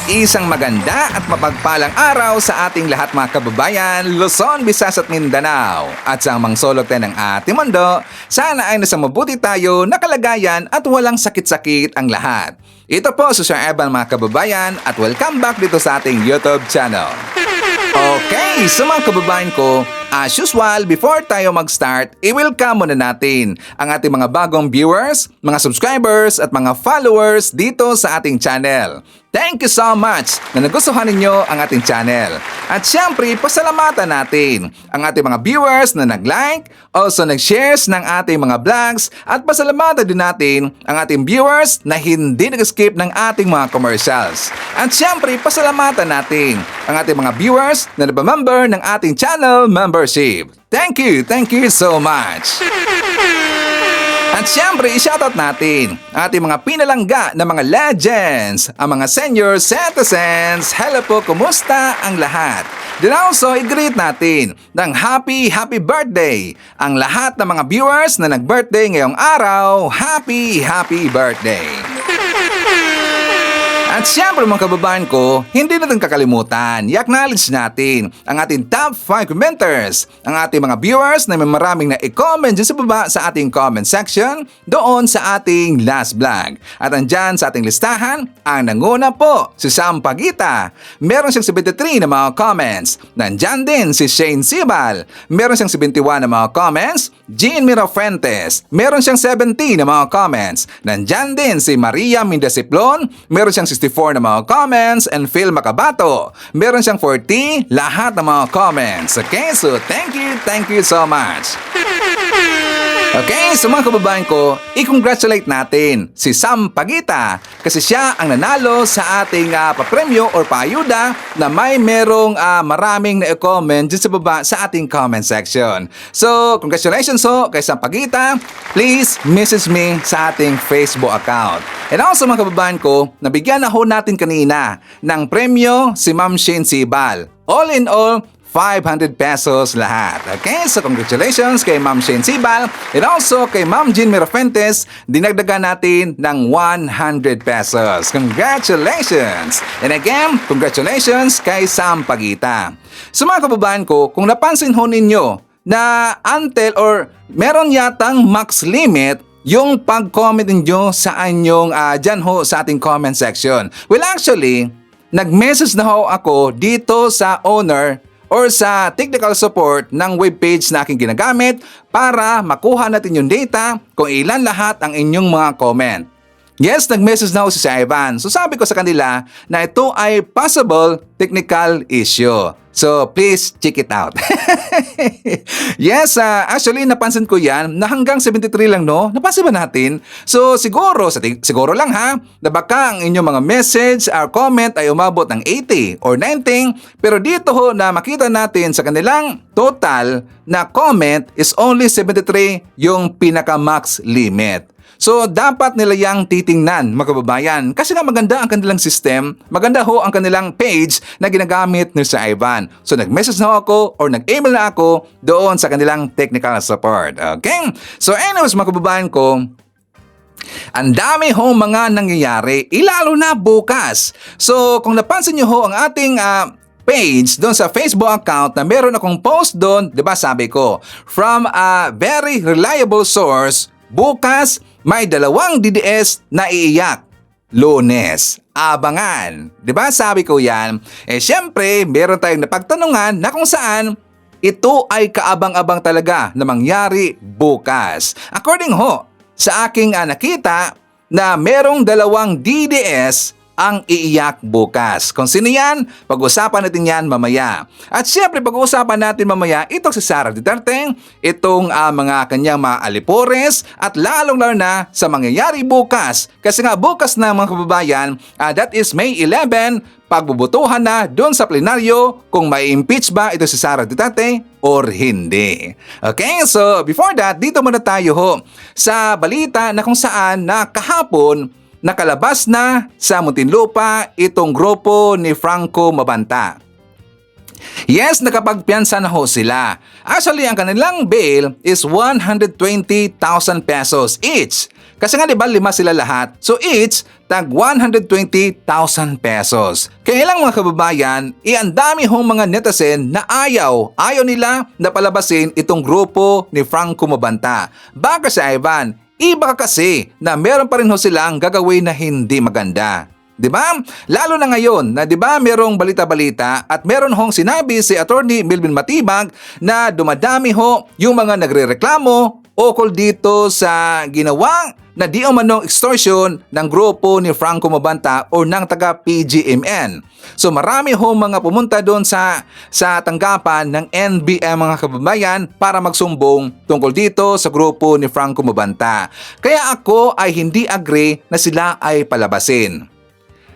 Isang maganda at mapagpalang araw sa ating lahat mga kababayan, Luzon, Visayas at Mindanao. At sa amang sulok tayo ng ating mundo, sana ay nasa mabuti tayo na kalagayan at walang sakit-sakit ang lahat. Ito po si Sir Evan mga kababayan at welcome back dito sa ating YouTube channel. Okay, so mga kababayan ko, as usual, before tayo mag-start, i-welcome muna natin ang ating mga bagong viewers, mga subscribers at mga followers dito sa ating channel. Thank you so much na nagustuhan ninyo ang ating channel. At syempre, pasalamatan natin ang ating mga viewers na nag-like, also nag-shares ng ating mga vlogs, at pasalamatan din natin ang ating viewers na hindi nag-skip ng ating mga commercials. At syempre, pasalamatan natin ang ating mga viewers na nabamember ng ating channel membership. Thank you so much! At syempre, i-shoutout natin ang ating mga pinalangga na mga legends, ang mga senior citizens. Hello po, kumusta ang lahat? Then also, i-greet natin ng happy birthday ang lahat ng mga viewers na nag-birthday ngayong araw. Happy birthday! At syempre mga kababayan ko, hindi natin kakalimutan, i-acknowledge natin ang ating top 5 commenters, ang ating mga viewers na may maraming na i-comment dyan sa baba sa ating comment section doon sa ating last vlog. At andyan sa ating listahan, ang nanguna po, si Sam Pagita. Meron siyang 73 na mga comments. Nandyan din si Shane Sibal. Meron siyang 71 na mga comments. Jean Mirafuentes. Meron siyang 70 na mga comments. Nandyan din si Maria Mindasiplon. Meron siyang 64 na mga comments. And Phil Macabato. Meron siyang 40 lahat ng mga comments. Okay, so thank you so much. Okay, so mga kababayan ko, i-congratulate natin si Sam Pagita kasi siya ang nanalo sa ating papremyo or paayuda na may merong maraming na-comment dyan sa baba sa ating comment section. So, congratulations kay Sam Pagita. Please message me sa ating Facebook account. And also mga kababayan ko, nabigyan na ho natin kanina ng premyo si Ma'am Shane Sibal. All in all, 500 pesos lahat. Okay, so congratulations kay Ma'am Shane Sibal and also kay Ma'am Jean Mirafuentes. Dinagdagan natin ng 100 pesos. Congratulations! And again, congratulations kay Sam Pagita. So mga kababayan ko, kung napansin ho ninyo na until or meron yatang max limit yung pag-comment ninyo sa anyong dyan ho sa ating comment section. Well actually, nag-message na ho ako dito sa owner or sa technical support ng webpage na aking ginagamit para makuha natin yung data kung ilan lahat ang inyong mga comment. Yes, nag-message na ako si Ivan. So sabi ko sa kanila na ito ay possible technical issue. So please check it out. Yes, actually napansin ko yan na hanggang 73 lang no. Napansin ba natin? So siguro lang ha, na baka ang inyong mga message or comment ay umabot ng 80 or 90. Pero dito ho na makita natin sa kanilang total na comment is only 73 yung pinaka-max limit. So, dapat nila yang titingnan, mga kababayan. Kasi nga maganda ang kanilang system, maganda ho ang kanilang page na ginagamit ni Sir Ivan. So, nag-message na ako or nag-email na ako doon sa kanilang technical support. Okay? So, anyways, mga kababayan ko, ang dami ho mga nangyayari, ilalo na bukas. So, kung napansin nyo ho ang ating page doon sa Facebook account na meron akong post doon, di ba sabi ko, from a very reliable source, bukas, may 2 DDS na iiyak. Lunes. Abangan. Diba sabi ko yan? Syempre, meron tayong napagtanungan na kung saan ito ay kaabang-abang talaga na mangyari bukas. According ho, sa aking nakita na merong 2 DDS ang iiyak bukas. Kung sino yan, pag-usapan natin yan mamaya. At syempre, pag-uusapan natin mamaya, itong si Sara Duterte, itong mga kanyang mga alipores, at lalong-lalo na sa mangyayari bukas. Kasi nga bukas na mga kababayan, that is May 11, pagbubutuhan na doon sa plenaryo kung may impeach ba ito si Sara Duterte or hindi. Okay, so before that, dito muna tayo ho sa balita na kung saan na kahapon, nakalabas na sa Muntinlupa itong grupo ni Franco Mabanta. Yes, nakapagpiyansa na ho sila. Actually, ang kanilang bail is 120,000 pesos each. Kasi nga 'di ba 5 sila lahat. So each tag 120,000 pesos. Kaya lang mga kababayan, ang dami hong mga netizen na ayaw nila na palabasin itong grupo ni Franco Mabanta. Baka si Ivan, iba kasi na meron pa rin ho silang gagawin na hindi maganda. 'Di ba? Lalo na ngayon na 'di ba merong balita-balita at meron hong sinabi si Attorney Melvin Matibag na dumadami ho yung mga nagrereklamo ukol dito sa ginawa na di umanong extortion ng grupo ni Franco Mabanta o ng taga PGMN. So marami ho mga pumunta doon sa tanggapan ng NBM mga kababayan para magsumbong tungkol dito sa grupo ni Franco Mabanta. Kaya ako ay hindi agree na sila ay palabasin.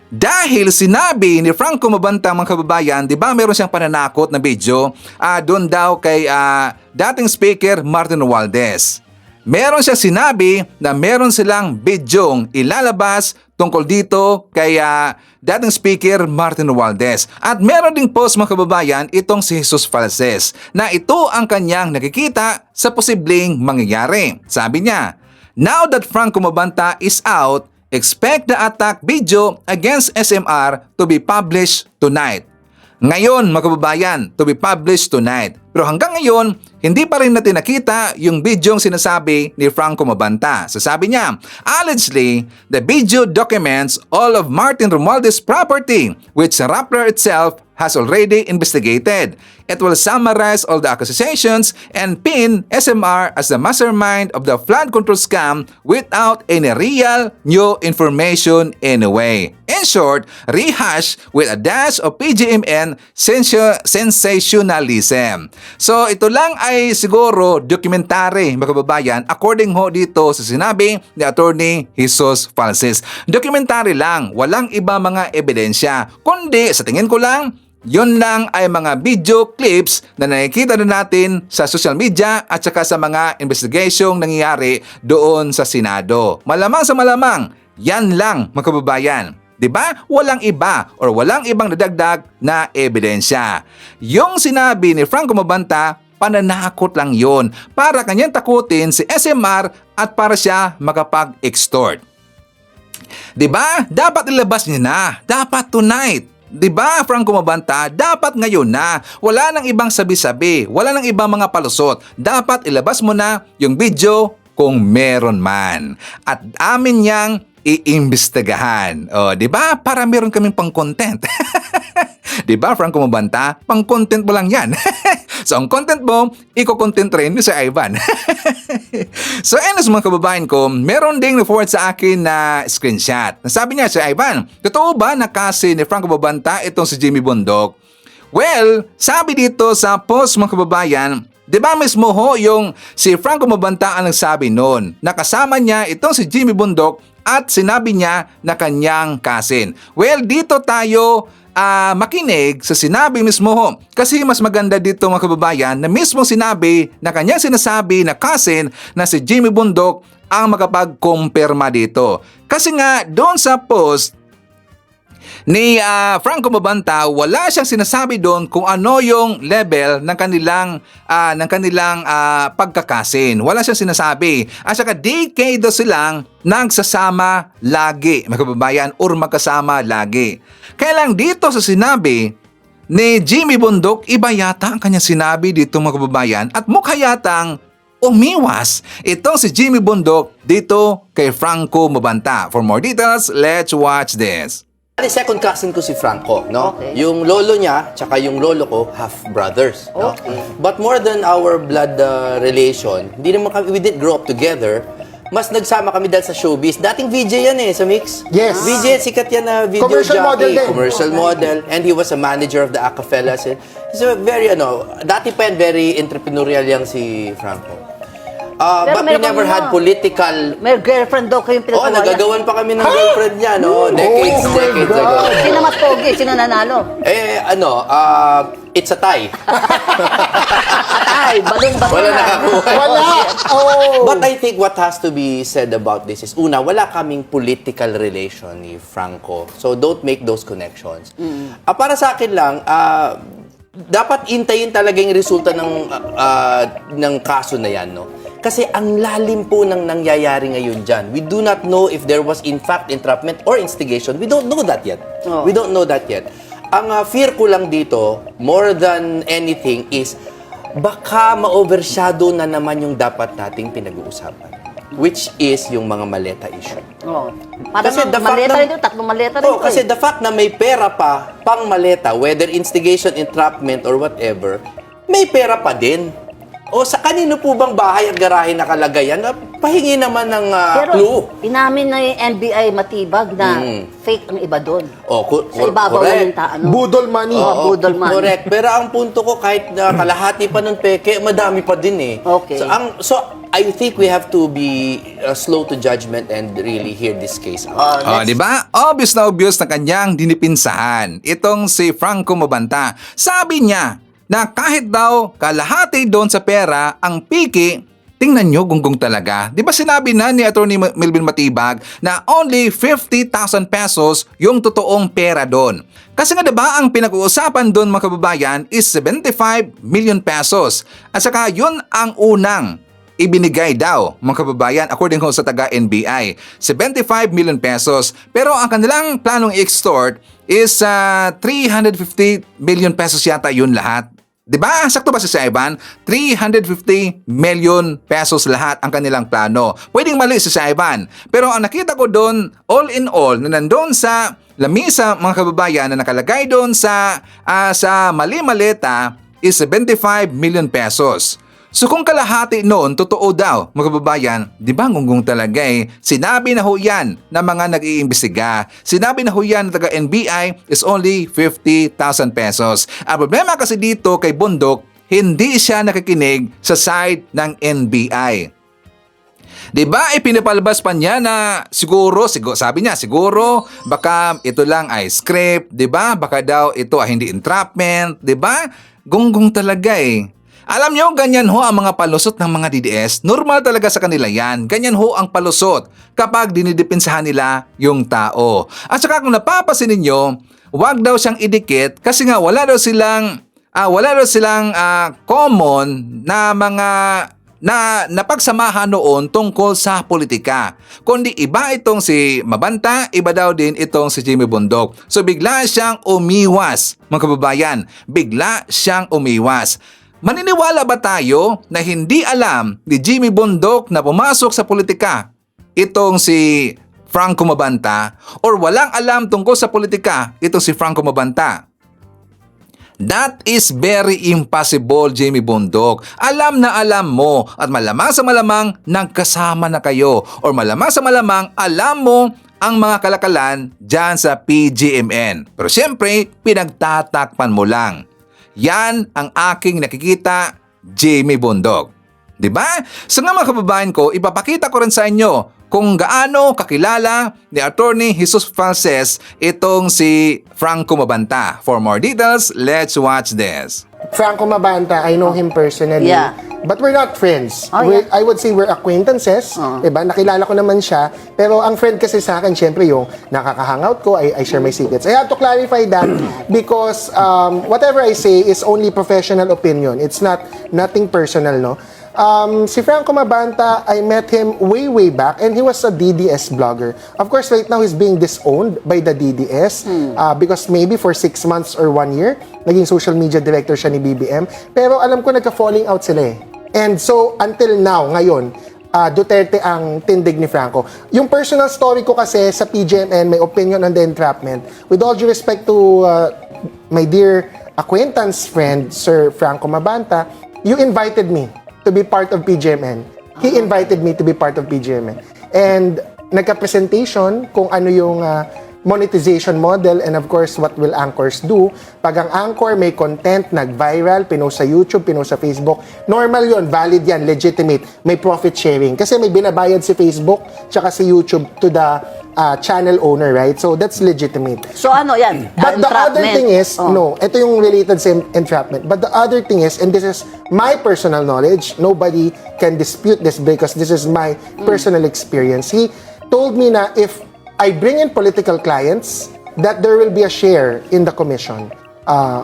Dahil sinabi ni Franco Mabanta mga kababayan, di ba meron siyang pananakot na video doon daw kay dating speaker Martin Romualdez. Meron siya sinabi na meron silang bidyong ilalabas tungkol dito kay dating speaker Martin Romualdez. At meron ding post mga kababayan itong si Jesus Falses na ito ang kanyang nakikita sa posibleng mangyayari. Sabi niya, "Now that Franco Mabanta is out, expect the attack video against SMR to be published tonight." Ngayon mga kababayan, to be published tonight. Pero hanggang ngayon, hindi pa rin natin nakita yung bidyong sinasabi ni Franco Mabanta. Sasabi niya, allegedly, the video documents all of Martin Romualdez's property, which Rappler itself has already investigated. It will summarize all the accusations and pin SMR as the mastermind of the flood control scam without any real new information anyway. In short, rehash with a dash of PGMN sensationalism. So ito lang ay siguro documentary mga kababayan according ho dito sa sinabi ni Attorney Jesus Falses. Documentary lang, walang iba mga ebidensya, kundi sa tingin ko lang yun lang ay mga video clips na nakikita na natin sa social media at saka sa mga investigasyong nangyayari doon sa Senado. Malamang sa malamang, yan lang mga kababayan. 'Di ba? Walang iba or walang ibang nadagdag na ebidensya. Yung sinabi ni Franco Mabanta, pananakot lang yon para kanyang takutin si SMR at para siya makapag-extort. 'Di ba? Dapat ilabas niya na. Dapat tonight. 'Di ba, Franco Mabanta? Dapat ngayon na. Wala nang ibang sabi-sabi. Wala nang ibang mga palusot. Dapat ilabas mo na yung video kung meron man. At amin niyang iimbestigahan. O, 'di ba? Para meron kaming pang-content. 'Di ba, Franco Mabanta? Pang-content mo lang 'yan. So, ang content mo, iko-content rin ni si Ivan. So, anyways mga kababayan ko, meron ding na-forward sa akin na screenshot. Nasabi niya si Ivan, totoo ba na kasi ni Franco Mabanta itong si Jimmy Bundok? Well, sabi dito sa post mga kababayan, di ba mismo ho yung si Franco Mabanta ang nagsabi noon, nakasama niya itong si Jimmy Bundok at sinabi niya na kanyang kasin. Well, dito tayo makinig sa sinabi mismo ho. Kasi mas maganda dito mga kababayan na mismo sinabi na kanyang sinasabi na cousin na si Jimmy Bundok ang makapag-kumpirma dito. Kasi nga doon sa post ni Franco Mabanta, wala siyang sinasabi doon kung ano yung level ng kanilang pagkakasin. Wala siyang sinasabi. At saka decade silang nagsasama lagi, mga kababayan, or magkasama lagi. Kaya lang dito sa sinabi ni Jimmy Bundok, iba yata ang kanyang sinabi dito mga kababayan at mukha yatang umiwas itong si Jimmy Bundok dito kay Franco Mabanta. For more details, let's watch this. Second cousin ko si Franco, no? Okay. Yung lolo niya, tsaka yung lolo ko, half brothers, no? Okay. But more than our blood relation, hindi naman kami, we didn't grow up together. Mas nagsama kami dahil sa showbiz. Dating VJ yan sa Mix. Yes. VJ, sikat yan na video Commercial jockey. model din. Commercial model. And he was a manager of the Acafellas. He's a very, dati pa yan, very entrepreneurial yang si Franco. But we meron never kami had na. political. May girlfriend daw kayong Oh, pinagawa. nagagawan pa kami ng girlfriend niya, no? Decades ago. Sino mas pogi? Sino nanalo? It's a tie. Ay, balong-balong Wala na. nakakuha. Wala! Oh! But I think what has to be said about this is, una, wala kaming political relation ni Franco. So don't make those connections. Para sa akin lang, dapat intayin talaga yung resulta ng kaso na yan, no? Kasi ang lalim po ng nangyayari ngayon dyan. We do not know if there was in fact entrapment or instigation. We don't know that yet. Oh. We don't know that yet. Ang fear ko lang dito, more than anything, is baka ma-overshadow na naman yung dapat nating pinag-uusapan. Which is yung mga maleta issue. Oh. Parang Kasi the fact maleta na- rin yun, tatlong maleta rin Oh, yun. kasi the fact na may pera pa pang maleta, whether instigation, entrapment, or whatever, may pera pa din. O sa kanino po bang bahay at garahe nakalagay yan? Pahingi naman ng Pero clue. inamin na yung NBI matibag na fake ang iba doon. Oh, Sa ibabaw lang yung ano. Budol money. Oo. budol man. Correct. Pero ang punto ko, kahit na kalahati pa ng peke, madami pa din eh. Okay. So I think we have to be slow to judgment and really hear this case out. Oh, di ba? Obvious na kanyang dinipinsahan. Itong si Franco Mabanta. Sabi niya na kahit daw kalahati doon sa pera ang piki, tingnan nyo gunggong talaga. Di ba sinabi na ni Atty. Melvin Matibag na only 50,000 pesos yung totoong pera doon. Kasi nga diba ang pinag-uusapan doon mga kababayan is 75 million pesos. At saka yun ang unang ibinigay daw mga kababayan according ho sa taga-NBI. 75 million pesos. Pero ang kanilang planong i-extort is 350 million pesos yata yun lahat. Diba? Sakto ba si Ivan? 350 million pesos lahat ang kanilang plano. Pwedeng mali si Ivan. Pero ang nakita ko doon, all in all, na nandun sa lamisa mga kababayan na nakalagay doon sa mali maleta is 75 million pesos. So kung kalahati noon, totoo daw, mga kababayan, di ba gunggong talaga eh, sinabi na ho yan ng mga nag-iimbestiga. Sinabi na ho yan ng taga-NBI is only 50,000 pesos. Ang problema kasi dito kay Bundok, hindi siya nakikinig sa side ng NBI. Di ba ipinapalabas pa niya na siguro, sabi niya, siguro baka ito lang ay script, di ba? Baka daw ito ay hindi entrapment, di ba? Gunggong talaga eh. Alam nyo, ganyan ho ang mga palusot ng mga DDS. Normal talaga sa kanila yan. Ganyan ho ang palusot kapag dinidepensahan nila yung tao. At saka kung napapasin ninyo, wag daw siyang idikit kasi nga wala daw silang common na mga napagsamahan noon tungkol sa politika. Kundi iba itong si Mabanta, iba daw din itong si Jimmy Bundok. So bigla siyang umiwas, mga kababayan. Bigla siyang umiwas. Maniniwala ba tayo na hindi alam ni Jimmy Bundok na pumasok sa politika itong si Franco Mabanta or walang alam tungkol sa politika itong si Franco Mabanta? That is very impossible, Jimmy Bundok. Alam na alam mo at malamang sa malamang nagkasama na kayo or malamang sa malamang alam mo ang mga kalakalan dyan sa PGMN. Pero siyempre, pinagtatakpan mo lang. Yan ang aking nakikita, Jimmy Bundok. Diba? So nga mga kababayan ko, ipapakita ko rin sa inyo kung gaano kakilala ni Attorney Jesus Falses itong si Franco Mabanta. For more details, let's watch this. Franco Mabanta, I know him personally. Yeah. But we're not friends. Oh, yeah. I would say we're acquaintances. Diba? Nakilala ko naman siya. Pero ang friend kasi sa akin, syempre yung nakaka-hangout ko, I share my secrets. I have to clarify that because whatever I say is only professional opinion. It's nothing personal, no? Si Franco Mabanta, I met him way back and he was a DDS blogger. Of course, right now he's being disowned by the DDS because maybe for 6 months or 1 year, naging social media director siya ni BBM. Pero alam ko nagka-falling out sila eh. And so, until now, ngayon, Duterte ang tindig ni Franco. Yung personal story ko kasi sa PGMN, may opinion on the entrapment. With all due respect to my dear acquaintance friend, Sir Franco Mabanta, you invited me to be part of PGMN. He invited me to be part of PGMN. And nagka-presentation kung ano yung monetization model and of course what will anchors do. Pag ang anchor may content, nag-viral, pinost sa YouTube, pinost sa Facebook, normal yon, valid yan, legitimate, may profit sharing. Kasi may binabayad si Facebook tsaka si YouTube to the channel owner, right? So that's legitimate. So ano yan? But the other Entrapment. thing is, no, ito yung related sa entrapment. But the other thing is, and this is my personal knowledge, nobody can dispute this because this is my personal experience. He told me na if I bring in political clients, that there will be a share in the commission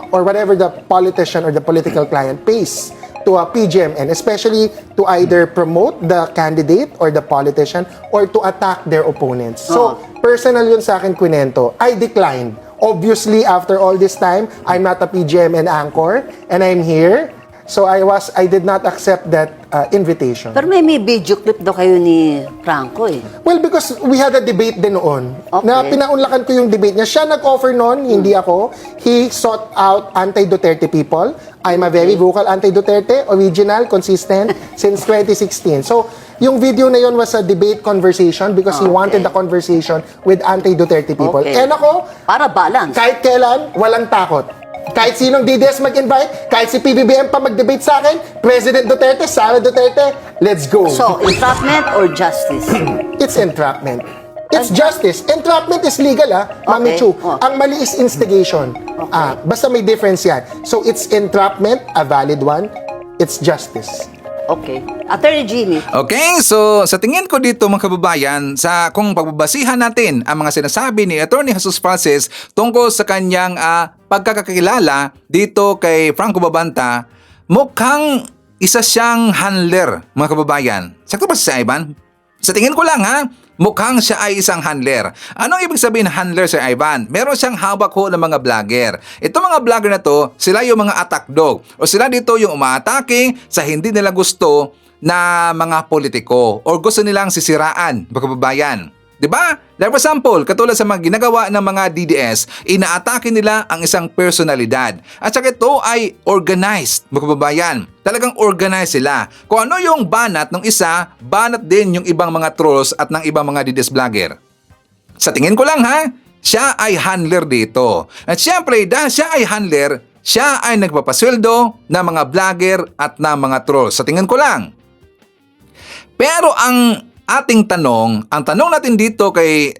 or whatever the politician or the political client pays to a PGMN, especially to either promote the candidate or the politician or to attack their opponents. So, personal yun sa akin, Quinento. I declined. Obviously, after all this time, I'm not a PGMN anchor and I'm here. So, I did not accept that invitation. Pero may video clip daw kayo ni Franco eh. Well, because we had a debate din noon. Okay. Na pinaunlakan ko yung debate niya. Siya nag-offer noon, hindi ako. He sought out anti-Duterte people. I'm a very vocal anti-Duterte, original, consistent, since 2016. So, yung video na yun was a debate conversation because he wanted the conversation with anti-Duterte people. Okay. And ako, Para balance. kahit kailan, walang takot. Kahit sinong DDS mag-invite, kahit si PBBM pa mag-debate sa akin, President Duterte, Sara Duterte, let's go. So, entrapment or justice? It's entrapment. It's justice. Entrapment is legal, Mami Okay. Chu. Oh. Ang mali is instigation. Basta may difference yan. So, it's entrapment, a valid one. It's justice. Okay. Attorney Jimmy. Okay, so sa tingin ko dito mga kababayan, sa kung pagbabasihan natin ang mga sinasabi ni Attorney Jesus Francis tungkol sa kanyang pagkakakilala dito kay Franco Babanta, mukhang isa siyang handler, mga kababayan. Sakto ba si Ivan? Sa tingin ko lang mukhang siya ay isang handler. Anong ibig sabihin ng handler, Sir Ivan? Meron siyang hawak ho ng mga vlogger. Itong mga vlogger na to, sila yung mga attack dog. O sila dito yung umaatake sa hindi nila gusto na mga politiko o gusto nilang sisiraan, mga kababayan. Diba? Like for example, katulad sa mga ginagawa ng mga DDS, inaatake nila ang isang personalidad. At saka ito ay organized, mga kababayan. Talagang organized sila. Kung ano yung banat ng isa, banat din yung ibang mga trolls at ng ibang mga DDS vlogger. Sa tingin ko lang siya ay handler dito. At syempre, dahil siya ay handler, siya ay nagpapasweldo ng mga vlogger at ng mga trolls. Sa tingin ko lang. Pero ang ang tanong natin dito kay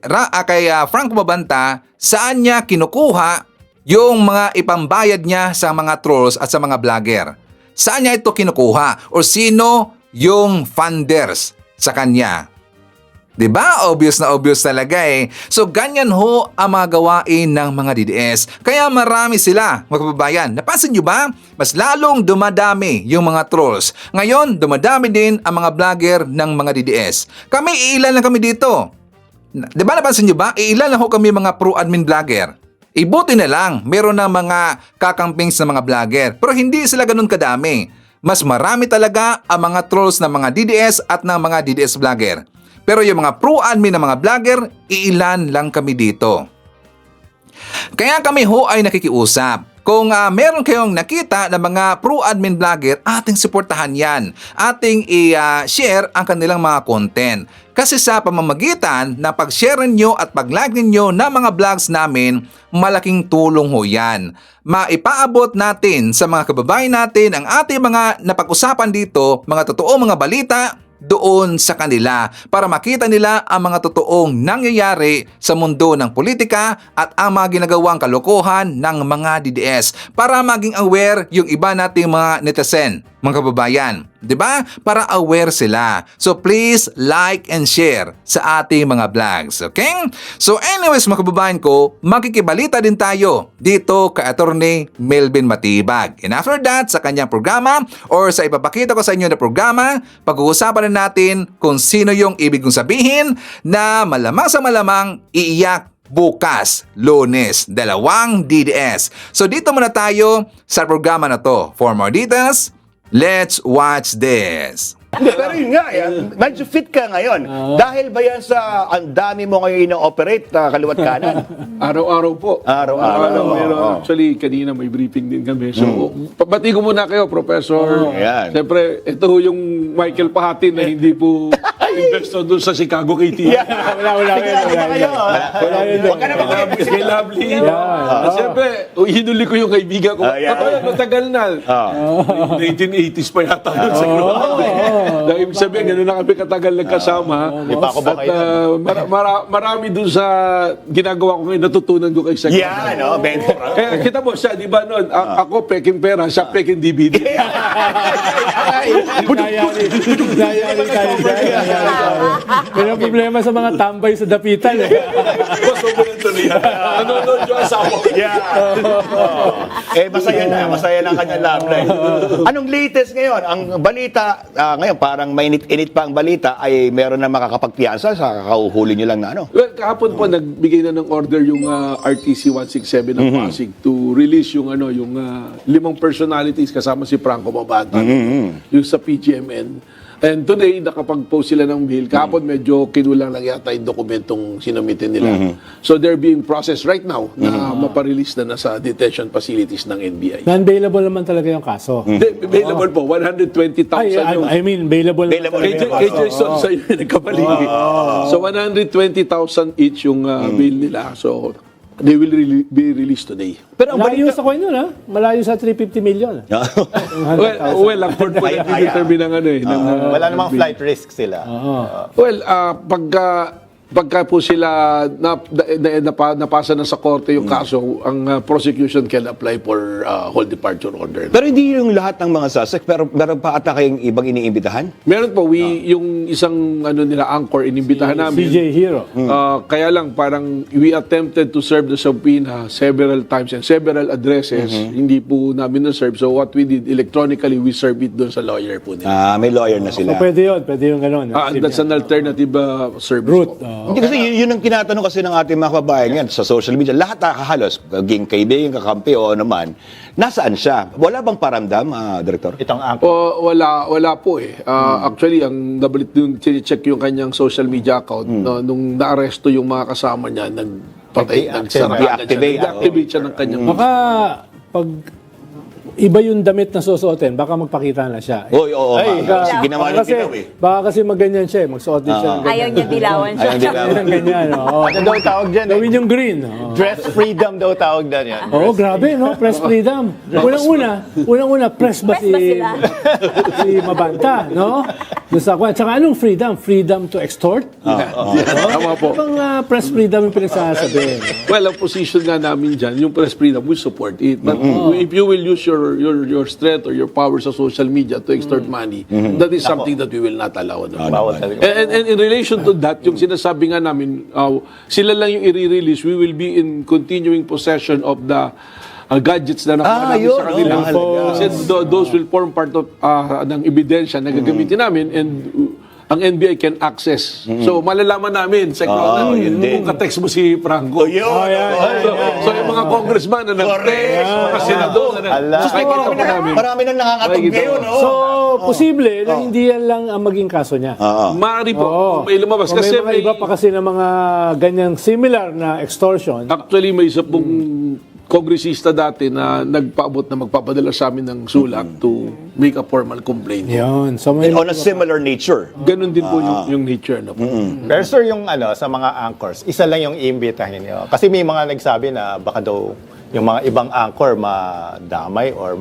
Franco Babanta, saan niya kinukuha yung mga ipambayad niya sa mga trolls at sa mga vlogger? Saan niya ito kinukuha? O sino yung funders sa kanya? Diba? Obvious na obvious talaga eh. So ganyan ho ang mga gawain ng mga DDS. Kaya marami sila, mga kababayan. Napansin nyo ba? Mas lalong dumadami yung mga trolls. Ngayon, dumadami din ang mga vlogger ng mga DDS. Kami, iilan lang kami dito. Diba napansin nyo ba? Iilan lang ho kami mga pro-admin vlogger. Ibuti na lang, meron na mga kakampings na mga vlogger. Pero hindi sila ganun kadami. Mas marami talaga ang mga trolls ng mga DDS at ng mga DDS vlogger. Pero yung mga pro-admin na mga vlogger, iilan lang kami dito. Kaya kami ho ay nakikiusap. Kung meron kayong nakita na mga pro-admin vlogger, ating suportahan yan. Ating i-share ang kanilang mga content. Kasi sa pamamagitan na pag-share nyo at pag-like nyo ng mga vlogs namin, malaking tulong ho yan. Maipaabot natin sa mga kababayan natin ang ating mga napag-usapan dito, mga totoong mga balita, doon sa kanila para makita nila ang mga totoong nangyayari sa mundo ng politika at ang mga ginagawang kalokohan ng mga DDS para maging aware yung iba nating mga netizen, mga kababayan. 'Di ba? Para aware sila. So please like and share sa ating mga vlogs. Okay? So anyways mga kababayan ko, makikibalita din tayo dito kay Attorney Melvin Matibag. And after that, sa kanyang programa or sa ipapakita ko sa inyo na programa, pag-uusapan na natin kung sino yung ibig kong sabihin na malamang sa malamang iiyak bukas, Lunes, 2 DDS. So dito muna tayo sa programa na to. For more details, let's watch this. Pero yun nga, medyo fit ka ngayon. Dahil ba yan sa ang dami mo ngayon ino-operate kaliwat kanan? Araw-araw po. Araw-araw. Pero actually, kanina may briefing din kami. So, pabati ko muna kayo, Professor. Yan. Siyempre, ito yung Michael Pahatin na hindi po investor doon sa Chicago KT. Wala kayo. Huwag ka na mag-invest. Kay Lovely. At siyempre, hinuli ko yung kaibigan ko. Yeah. Ito yan, matagal na. 1980s pa yata yun sa Dahil ibig sabihin, gano'n na kami katagal nagkasama. Di pa ako ba At kayo? marami doon sa ginagawa ko ngayon, natutunan ko kay Secretary. Yan, no? Bento. Kaya kita mo siya, di ba noon, ako peking pera, siya peking DVD. Nayari tayo dyan. Pero ang problema sa mga tambay sa dapitan eh. Gusto mo nang tuloy. Nanonood yung asawa ko. Masaya na ang kanyang love life. Anong latest ngayon? Ang balita, ngayon parang mainit-init pa ang balita, ay meron na makakapagpiyansa sa kakauhuli nyo lang na ano. Well, kahapon po nagbigay na ng order yung RTC 167 ng Pasig to release yung yung 5 personalities kasama si Franco Mabata yung sa PGMN. And today, nakapag-post sila ng bill. Kahapon, medyo kinulang lang yata yung dokumentong sinumitin nila. So, they're being processed right now na maparelease na nasa detention facilities ng NBI. Non-bailable naman talaga yung kaso. Available po, 120,000 yung... I mean, bailable naman talaga yung Kay kaso. Jason sa'yo nagkamali. So, 120,000 each yung bail nila. So, they will be released today. Pero ang Malayo balita... sa coin nun, ha? Malayo sa 350 million. Well, ang court po nag-determine ng Wala namang flight risk sila. Well, pagka po sila napasa na sa korte yung kaso, ang prosecution can apply for whole departure order. Pero hindi yung lahat ng mga suspect, pero meron pa ata kayong ibang iniimbitahan? Meron po, yung isang nila anchor, inimbitahan namin. CJ Hero. Kaya lang, parang we attempted to serve the subpoena several times and several addresses. Hindi po namin na-serve. So what we did, electronically, we serve it doon sa lawyer po nila. May lawyer na sila. So, pwede yung gano'n. That's an alternative service Route. po. Hindi kasi yun ang tinatanong kasi ng ating mga kababayan yan sa social media. Lahat halos, maging kaibigan, kakampi o naman, nasaan siya? Wala bang paramdam, Director? Itong angkor. Wala po eh. Actually, ang check yung kanyang social media account, nung naaresto yung mga kasama niya, deactivate siya ng kanyang... Baka pag iba yung damit na susuotin, baka magpakita na siya. Oo. Sige naman yung kasi, ginaw eh. baka kasi magganyan siya, magsuot din siya ng ganyan. Ayaw niya dilawan siya. Ayaw dilawan. Ng ganyan, oo. Ano daw tawag dyan? Gawin yung green. Oo. Dress freedom daw tawag dyan yan. Oo, grabe, no? Press freedom. Unang-una, press ba Press ba sila? si Mabanta, no? Doon sa kwan. Tsaka anong freedom? Freedom to extort? Tama po. Ibang press freedom yung pinagsasabi. Well, ang position nga namin dyan, yung press freedom, we support it. But if you will use your strength or your power sa social media to extort money, that is something that we will not allow. Bawal talaga. And in relation to that, yung sinasabi nga namin, sila lang yung i-release, we will be in continuing possession of the gadgets na nakuha namin sa kanila. Kasi those will form part of ng ebidensya na gagamitin namin, and ang NBI can access. So, malalaman namin sa kung ka-text mo si Franco. So, yung mga congressman na nag-text, mga senador na nakikita po namin. Marami nang nakakatog ngayon, no? So, posible na hindi yan lang ang maging kaso niya. Maaari po, Oo. may lumabas. Kung Kasi may mga iba pa kasi ng mga ganyang similar na extortion. actually, may isa pong kongresista dati na nagpaabot na magpapadala sa amin ng sulat to make a formal complaint. Yun. So, may On a similar nature. Ganun din po yung nature. No? Pero sir, yung sa mga anchors, isa lang yung iimbitahin niyo. Kasi may mga nagsabi na baka daw yung mga ibang anchor ma-damay or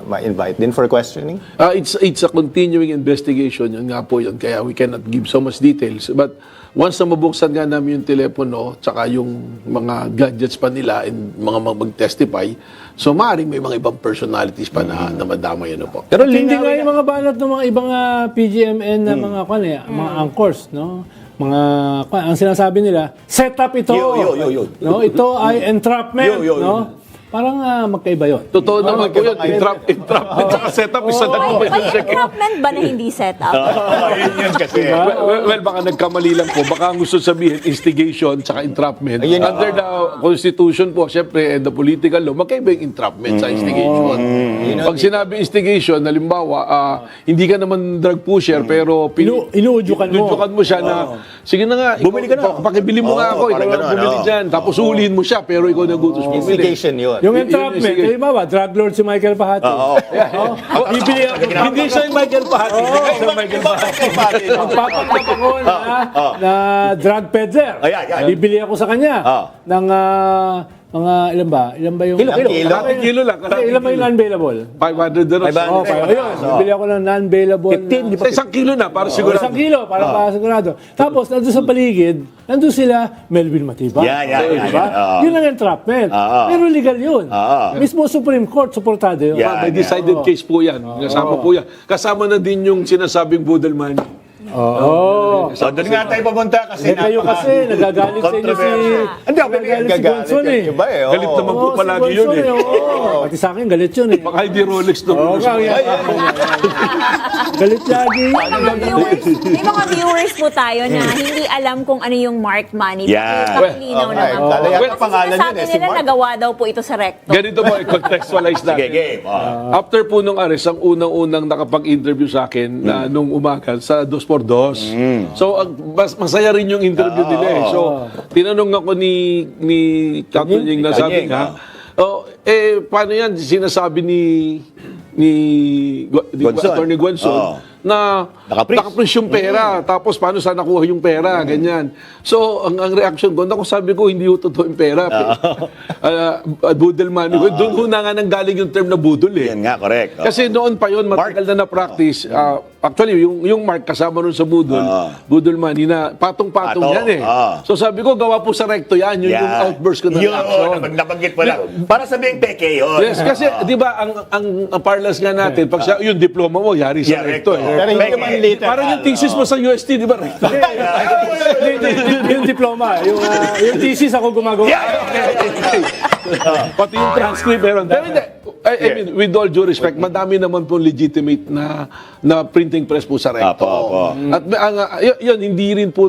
ma-invite din for questioning. It's a continuing investigation. Yun nga po yun. Kaya we cannot give so much details. But once na mabuksan nga namin yung telepono, tsaka yung mga gadgets pa nila and mga mag-testify, so maaaring may mga ibang personalities pa na madamay. Ano po. Pero hindi nga yung mga banat ng mga ibang PGMN na mga mga anchors, no? Ang sinasabi nila, set up ito. No, ito ay entrapment, no? Parang magkaiba yun. Totoo naman po yun. Entrapment at setup isa na po. May entrapment ba na hindi set up? Yun kasi. Well, baka nagkamali lang po. Baka ang gusto sabihin, instigation tsaka entrapment. Under the Constitution po, syempre, and the political law, magkaiba yung entrapment sa instigation. Pag sinabi instigation, halimbawa, hindi ka naman drug pusher, pero inuudyukan mo siya na, sige na nga, Bumili ka na. Pakibili mo nga ako, ikaw parang lang ganun, bumili dyan. Tapos ulihin mo siya, pero ikaw nagutos bumili. Instigation yun. Yung entrapment, halimbawa, drug lord si Michael Pahati. Bibili ako. Hindi siya yung Michael Pahati. Magpapatak ako na drug peddler. Ayan. Bibili ako sa kanya ng Mga ilan ba? Ilan ba yung... Kilo. Kalating kilo lang. Ilan ba yung non-bailable? 500 na rin. Oh, ayun. Bibili ako ng non-bailable. 15, di Sa isang kilo na, para siguro. Isang kilo, para sigurado. Tapos, nandun sa paligid, nandun sila, Melvin Matiba. Yan. Diba? Yun ang entrapment. Pero legal yun. Mismo Supreme Court, suportado yun. Yan. May decided case po yan. Kasama po yan. Kasama na din yung sinasabing budal money. Oo. So, doon nga tayo papunta kasi Kayo kasi, nagagalit sa inyo si... Hindi, ako Nagagalit si Gagalit Gonson eh. yung iba eh. Galit naman po palagi yun eh. Pati sa akin, galit yun eh. Baka hindi Rolex to. Oo, galit lagi. May mga viewers po tayo na hindi alam kung ano yung marked money. Yeah. Pakilinaw Okay. naman po. Tala yata Kasi pangalan sinasabi yun eh, si nila Mark. nagawa daw po ito sa recto. Ganito po, i-contextualize Sige, natin. game. After po nung arrest, ang unang-unang nakapag-interview sa akin na nung umaga sa 2x2. So, masaya rin yung interview nila eh. So, tinanong ako ni Captain Ying na sabi Ying, nga, paano yan? Sinasabi ni Gonson. Attorney Gonson na Nakapris. nakapris yung pera. Tapos paano saan nakuha yung pera? Ganyan. So, ang reaction ko, ako sabi ko, hindi yung totoo yung pera. Budol money. Doon ho na nga nanggaling yung term na budol eh. Yan nga, correct. Kasi noon pa yon matagal na na-practice. Actually, yung Mark kasama nun sa budol, budol money na patong-patong Pato, yan eh. So sabi ko, gawa po sa recto yan. Yun yung outburst ko na Yun, reaction. nabanggit mo lang. Para sabihin peke yun. Yes, kasi di ba ang parlance nga natin, pag siya, yung diploma mo, yari sa Yeah, recto eh. Pero hindi naman literal. Parang yung thesis mo sa UST, di ba recto? Yung diploma, yung thesis ako gumagawa. Pati yung transcript meron. Pero hindi, I mean, with all due respect, madami naman po legitimate na printing press po sa recto. Apo. At yun, hindi rin po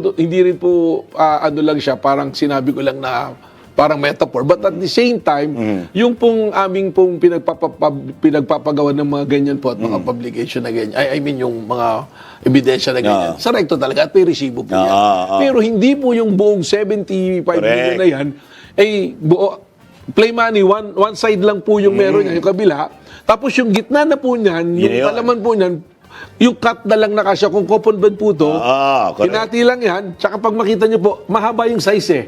ano lang siya, parang sinabi ko lang na parang metaphor. But at the same time, yung pong aming pong pinagpapagawa ng mga ganyan po at mga publication na ganyan, I mean yung mga ebidensya na ganyan, sa recto talaga at may resibo po yan. Pero hindi po yung buong 75 million na yan, play money, one side lang po yung meron niya, yung kabila. Tapos yung gitna na po niyan, yung Yun. palaman po niyan, yung cut na lang na kasya, kung coupon band po to, correct. hinati lang yan, tsaka pag makita niyo po, mahaba yung size eh.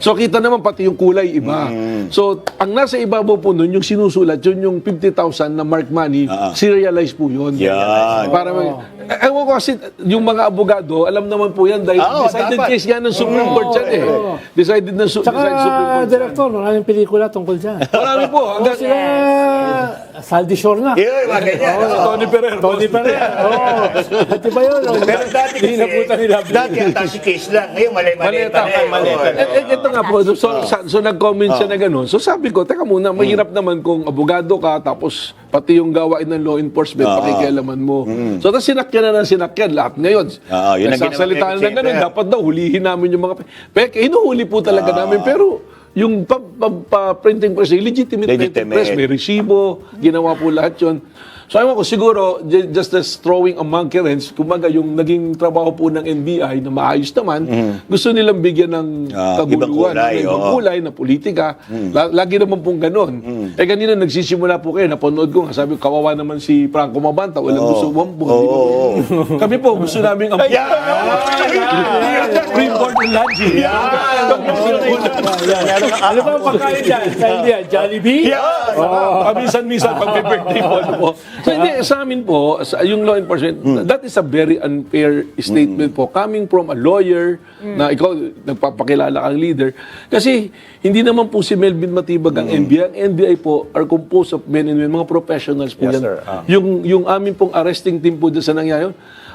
So kita naman pati yung kulay iba. So ang nasa ibabaw po nun, yung sinusulat, yun yung 50,000 na marked money, serialized po yun. Yan. Para ewan ko kasi, yung mga abogado, alam naman po yan dahil decided dapat. case nga ng Supreme Court yan eh. Decided ng Tsaka, Supreme Court. Director, maraming pelikula tungkol dyan. Marami po. Hanggang Sila, Saldi Shore na. Yun, mga ganyan. Tony Ferrer. Tony Perez. Oo. Di ba yun? Pero dati kasi, Hinabutan nila. dati attache case lang. Ngayon, maleta na eh. Ito nga po, so nag-comment siya na gano'n. So sabi ko, teka muna, mahirap naman kung abogado ka, tapos pati yung gawain ng law enforcement, pakikialaman mo. So tapos sinakyan na ng sinakyan, lahat ngayon. Yun ang Nagsasalita ginawa na ni gano'n, Chamber. dapat daw hulihin namin yung mga peke. Hinuhuli po talaga namin, pero yung printing press, legitimate printing press, may resibo, ginawa po lahat yun. So ewan ko, siguro, just as throwing a monkey wrench, kumbaga yung naging trabaho po ng NBI na maayos naman, gusto nilang bigyan ng ibang kaguluhan, kulay, ibang oo. kulay na politika. Lagi naman pong ganon. Kanina nagsisimula po kayo, napanood ko, sabi ko, kawawa naman si Franco Mabanta, walang gusto umampo. Kami po, gusto namin ang Freeport and Lanji. Ano ba ang pagkain dyan? Sa India, Jollibee? Paminsan-minsan pag may birthday po. So hindi, sa amin po, yung law enforcement, that is a very unfair statement po. Coming from a lawyer, na ikaw, nagpapakilala kang leader. Kasi hindi naman po si Melvin Matibag ang NBI. Ang NBI po are composed of men and women, mga professionals po Yes, yan. sir. Yung amin pong arresting team po dyan sa nangyayon,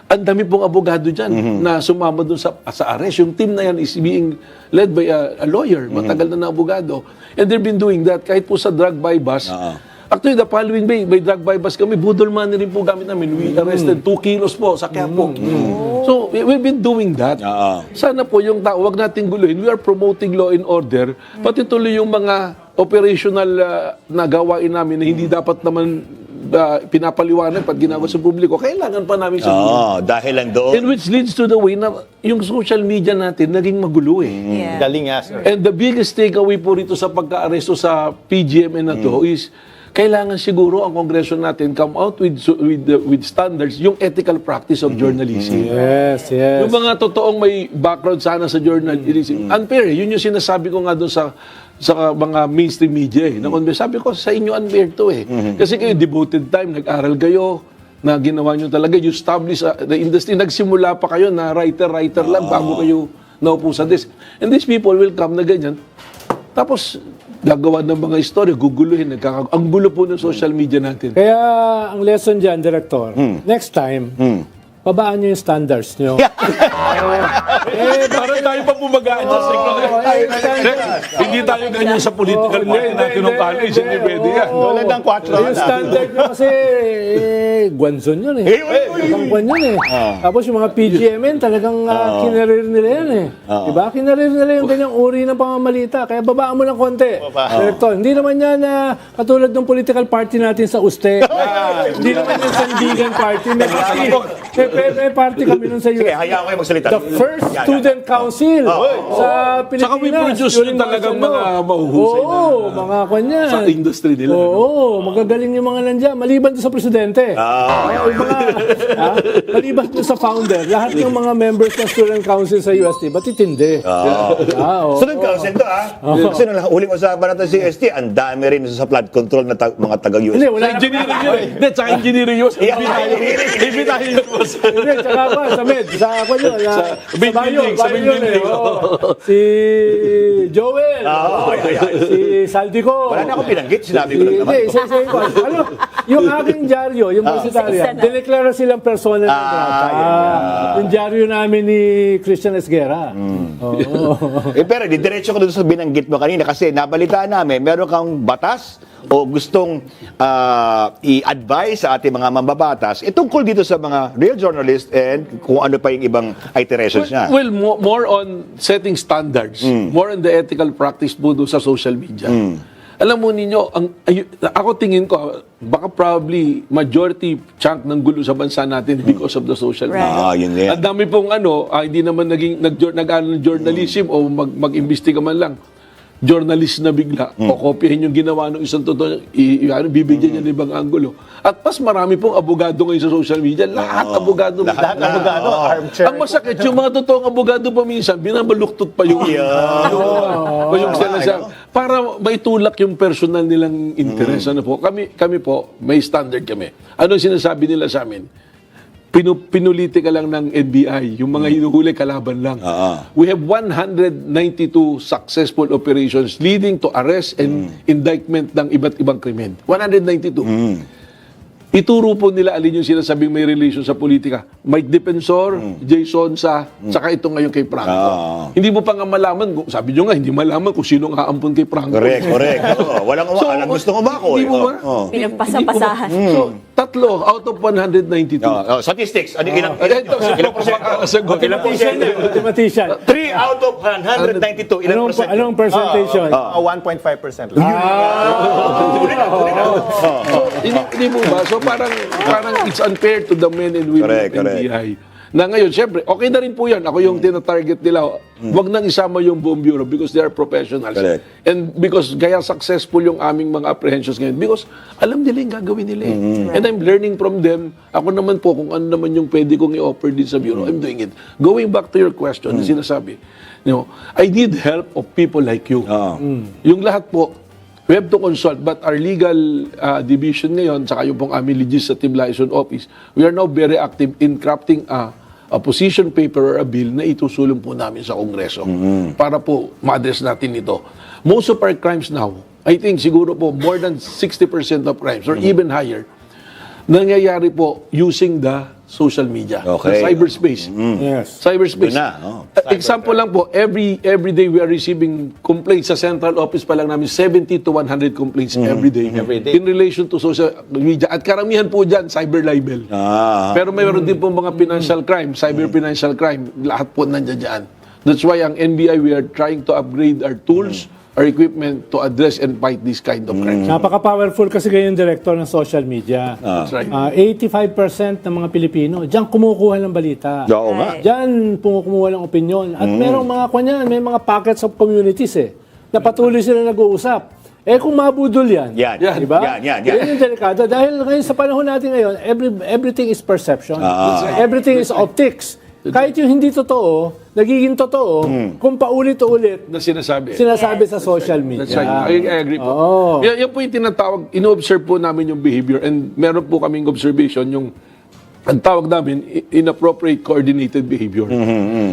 ang dami pong abogado dyan na sumama doon sa arrest. Yung team na yan is being led by a lawyer, matagal na abogado. And they've been doing that kahit po sa drug buy bus. Actually, the following day, may drug buy bus kami, budol money rin po gamit namin. We arrested 2 kilos po sa Quiapo. So, we've been doing that. Sana po yung tao, wag nating guluhin. We are promoting law and order. Pati tuloy yung mga operational na gawain namin na hindi dapat naman pinapaliwanag pag ginagawa sa publiko. Kailangan pa namin sa Dahil lang doon. And which leads to the way na yung social media natin naging magulo eh. Galing nga, sir. And the biggest takeaway po rito sa pagka-aresto sa PGMN na to is kailangan siguro ang Kongreso natin come out with standards, yung ethical practice of journalism. Yes, yes. Yung mga totoong may background sana sa journalism. Unfair, yun yung sinasabi ko nga doon sa mga mainstream media. Sabi ko, sa inyo unfair to eh. Kasi kayo devoted time, nag-aral kayo, na ginawa nyo talaga, you establish the industry. Nagsimula pa kayo na writer lang bago kayo naupo sa desk. And these people will come na ganyan. Tapos, gagawa ng mga istorya, guguluhin. Ang gulo po ng social media natin. Kaya ang lesson dyan, Director, next time, babaan nyo yung standards nyo. Parang tayo pa bumagaan sa hindi tayo ganyan sa political party natin ng college. Hindi pwede yan. Tulad ng 4 Yung standard nyo kasi, Guanzon yun eh. Ibang Guan yun eh. Tapos yung mga PGMN, talagang kinarir nila yan eh. Diba? Kinarir nila yung ganyang uri ng pamamalita. Kaya babaan mo ng konti. Director, hindi naman yan katulad ng political party natin sa USTE. Hindi naman yan Sandigan Party. May party kami nun sa USTE. Sige, hayaan ko yung magsalita. The first student council sa Pilipinas. Saka we produce During yung talagang mga mahuhusay Oo, mga kanyan. sa industry nila. Oo, magagaling yung mga nandiyan. Maliban doon sa presidente. Maliban doon sa founder. Lahat ng mga members ng student council sa UST, ba't itindi? Student council to Kasi nung huling usapan natin si ST, ang dami rin sa flood control na mga taga-US. Hindi, wala Sa na. engineering yun. Hindi, sa engineering yun. Ibig tayo yun. Hindi, tsaka pa, sa med. Sa ako yun. Sa main Bayo, building, sa Bayo main yun eh. building. Oo. Si Joel. Si Saldico. Wala na akong pinanggit, sinabi ko lang naman. Hindi, isa-isa ko. Ano, yung aking dyaryo, yung Positarian, dineklara silang persona ng grata. Yung dyaryo namin ni Christian Esguerra. Pero diretso ko doon sa binanggit mo kanina kasi nabalitaan namin, meron kang batas o gustong i-advise sa ating mga mambabatas tungkol dito sa mga real journalists and kung ano pa yung ibang iterations niya. Well, more on setting standards. More on the ethical practice po doon sa social media. Alam mo ninyo, ako tingin ko, baka probably majority chunk ng gulo sa bansa natin because of the social media. Yun yan. Ang dami pong hindi naman naging nag-ano ng journalism o mag-imbestiga man lang. Journalist na bigla, kokopyahin yung ginawa ng isang totoo, bibigyan niya ng ibang anggulo. At mas marami pong abogado ngayon sa social media. Lahat abogado. Lahat abogado, armchair. Ang masakit, yung mga totoong abogado pa minsan, binabaluktot pa yung yung para maitulak yung personal nilang interes. Ano po? Kami po, may standard kami. Ano sinasabi nila sa amin? Pinuliti ka lang ng NBI. Yung mga hinuhuli, kalaban lang. We have 192 successful operations leading to arrest and indictment ng iba't ibang krimen. 192. Ituro po nila alin yung sinasabing may relation sa politika. Mike Defensor, Jason saka ito ngayon kay Franco. Hindi mo pa nga malaman, sabi nyo nga, hindi malaman kung sino ang aampon kay Franco. Correct. Walang gustong umako. Hindi mo ba? Pinagpasapasahan. So, 3 out of 192. Statistics, ilang porsyento? Ilang porsyento? Mathematician. 3 out of 192, ilang porsyento? Anong percentation? 1.5% lang. Hindi mo ba? So parang it's unfair to the men and women Correct, of NBI. Na ngayon, syempre, okay na rin po yan. Ako yung tina-target nila. Huwag nang isama yung buong bureau because they are professionals. Correct. And because kaya successful yung aming mga apprehensions ngayon because alam nila yung gagawin nila eh. And I'm learning from them. Ako naman po, kung ano naman yung pwede kong i-offer din sa bureau, I'm doing it. Going back to your question, na sinasabi, I need help of people like you. Yung lahat po, we have to consult, but our legal division ngayon, saka yung pong aming legislative liaison office, we are now very active in crafting a position paper or a bill na itusulong po namin sa Kongreso para po ma-address natin ito. Most of our crimes now, I think siguro po more than 60% of crimes or even higher, nangyayari po using the social media, Okay. the cyberspace. Yes. Cyberspace. Yun na, Example lang po, every day we are receiving complaints sa central office pa lang namin, 70 to 100 complaints every day in relation to social media. At karamihan po dyan, cyber libel. Pero mayroon din po mga financial crime, cyber financial crime, lahat po nandiyan dyan. That's why ang NBI, we are trying to upgrade our tools, our equipment to address and fight this kind of crimes. Napaka-powerful kasi ngayon director ng social media. That's right. 85% ng mga Pilipino, diyan kumukuha ng balita. Oo nga. Diyan kumukuha ng opinion. At merong mga kanyan, may mga pockets of communities na patuloy sila nag-uusap. Kung mabudol yan. Yan. Diba? Yan. Yan yung delikado. Dahil ngayon sa panahon natin ngayon, everything is perception. Everything is optics. Kahit yung hindi totoo, nagiging totoo kung paulit-ulit Na sinasabi. sa social media. That's right. I agree po. Oo. Yan po yung tinatawag, ino-observe po namin yung behavior and meron po kaming observation yung ang tawag namin, inappropriate coordinated behavior.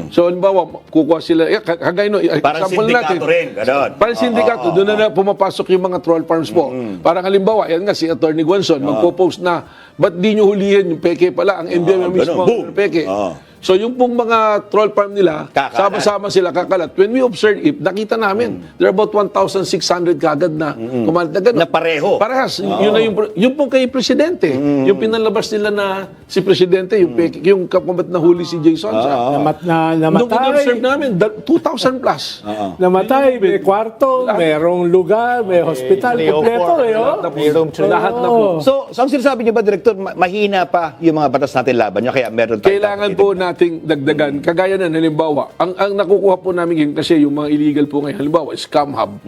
So, halimbawa, kukuha sila, kagaya no, Parang example sindikato rin, gano'n. Parang sindikato, doon na pumapasok yung mga troll farms po. Parang halimbawa, yan nga, si Attorney Guanzon, magpo-post na, ba't di nyo hulihin yung peke pala, ang NBI mismo, ganun. Boom. peke. So, yung pong mga troll farm nila, Kakalat. sama-sama sila kakalat. When we observe it, nakita namin, there are about 1,600 kagad na kumalat na ganun. Na pareho. Parehas. Yun na yung pong kay Presidente. Yung pinalabas nila na si Presidente, yung kapabat na huli si Jason. Nung Nung in-observe namatay, namin, 2,000 plus. namatay, may kwarto, merong lugar, may hospital, kompleto May room to Lahat na po. So, ang sinasabi niyo ba, Director, mahina pa yung mga batas natin laban niya, kaya meron tayong Kailangan po nating dagdagan. Kagaya na, halimbawa, ang nakukuha po namin yun, kasi yung mga illegal po ngayon, halimbawa, scam hub,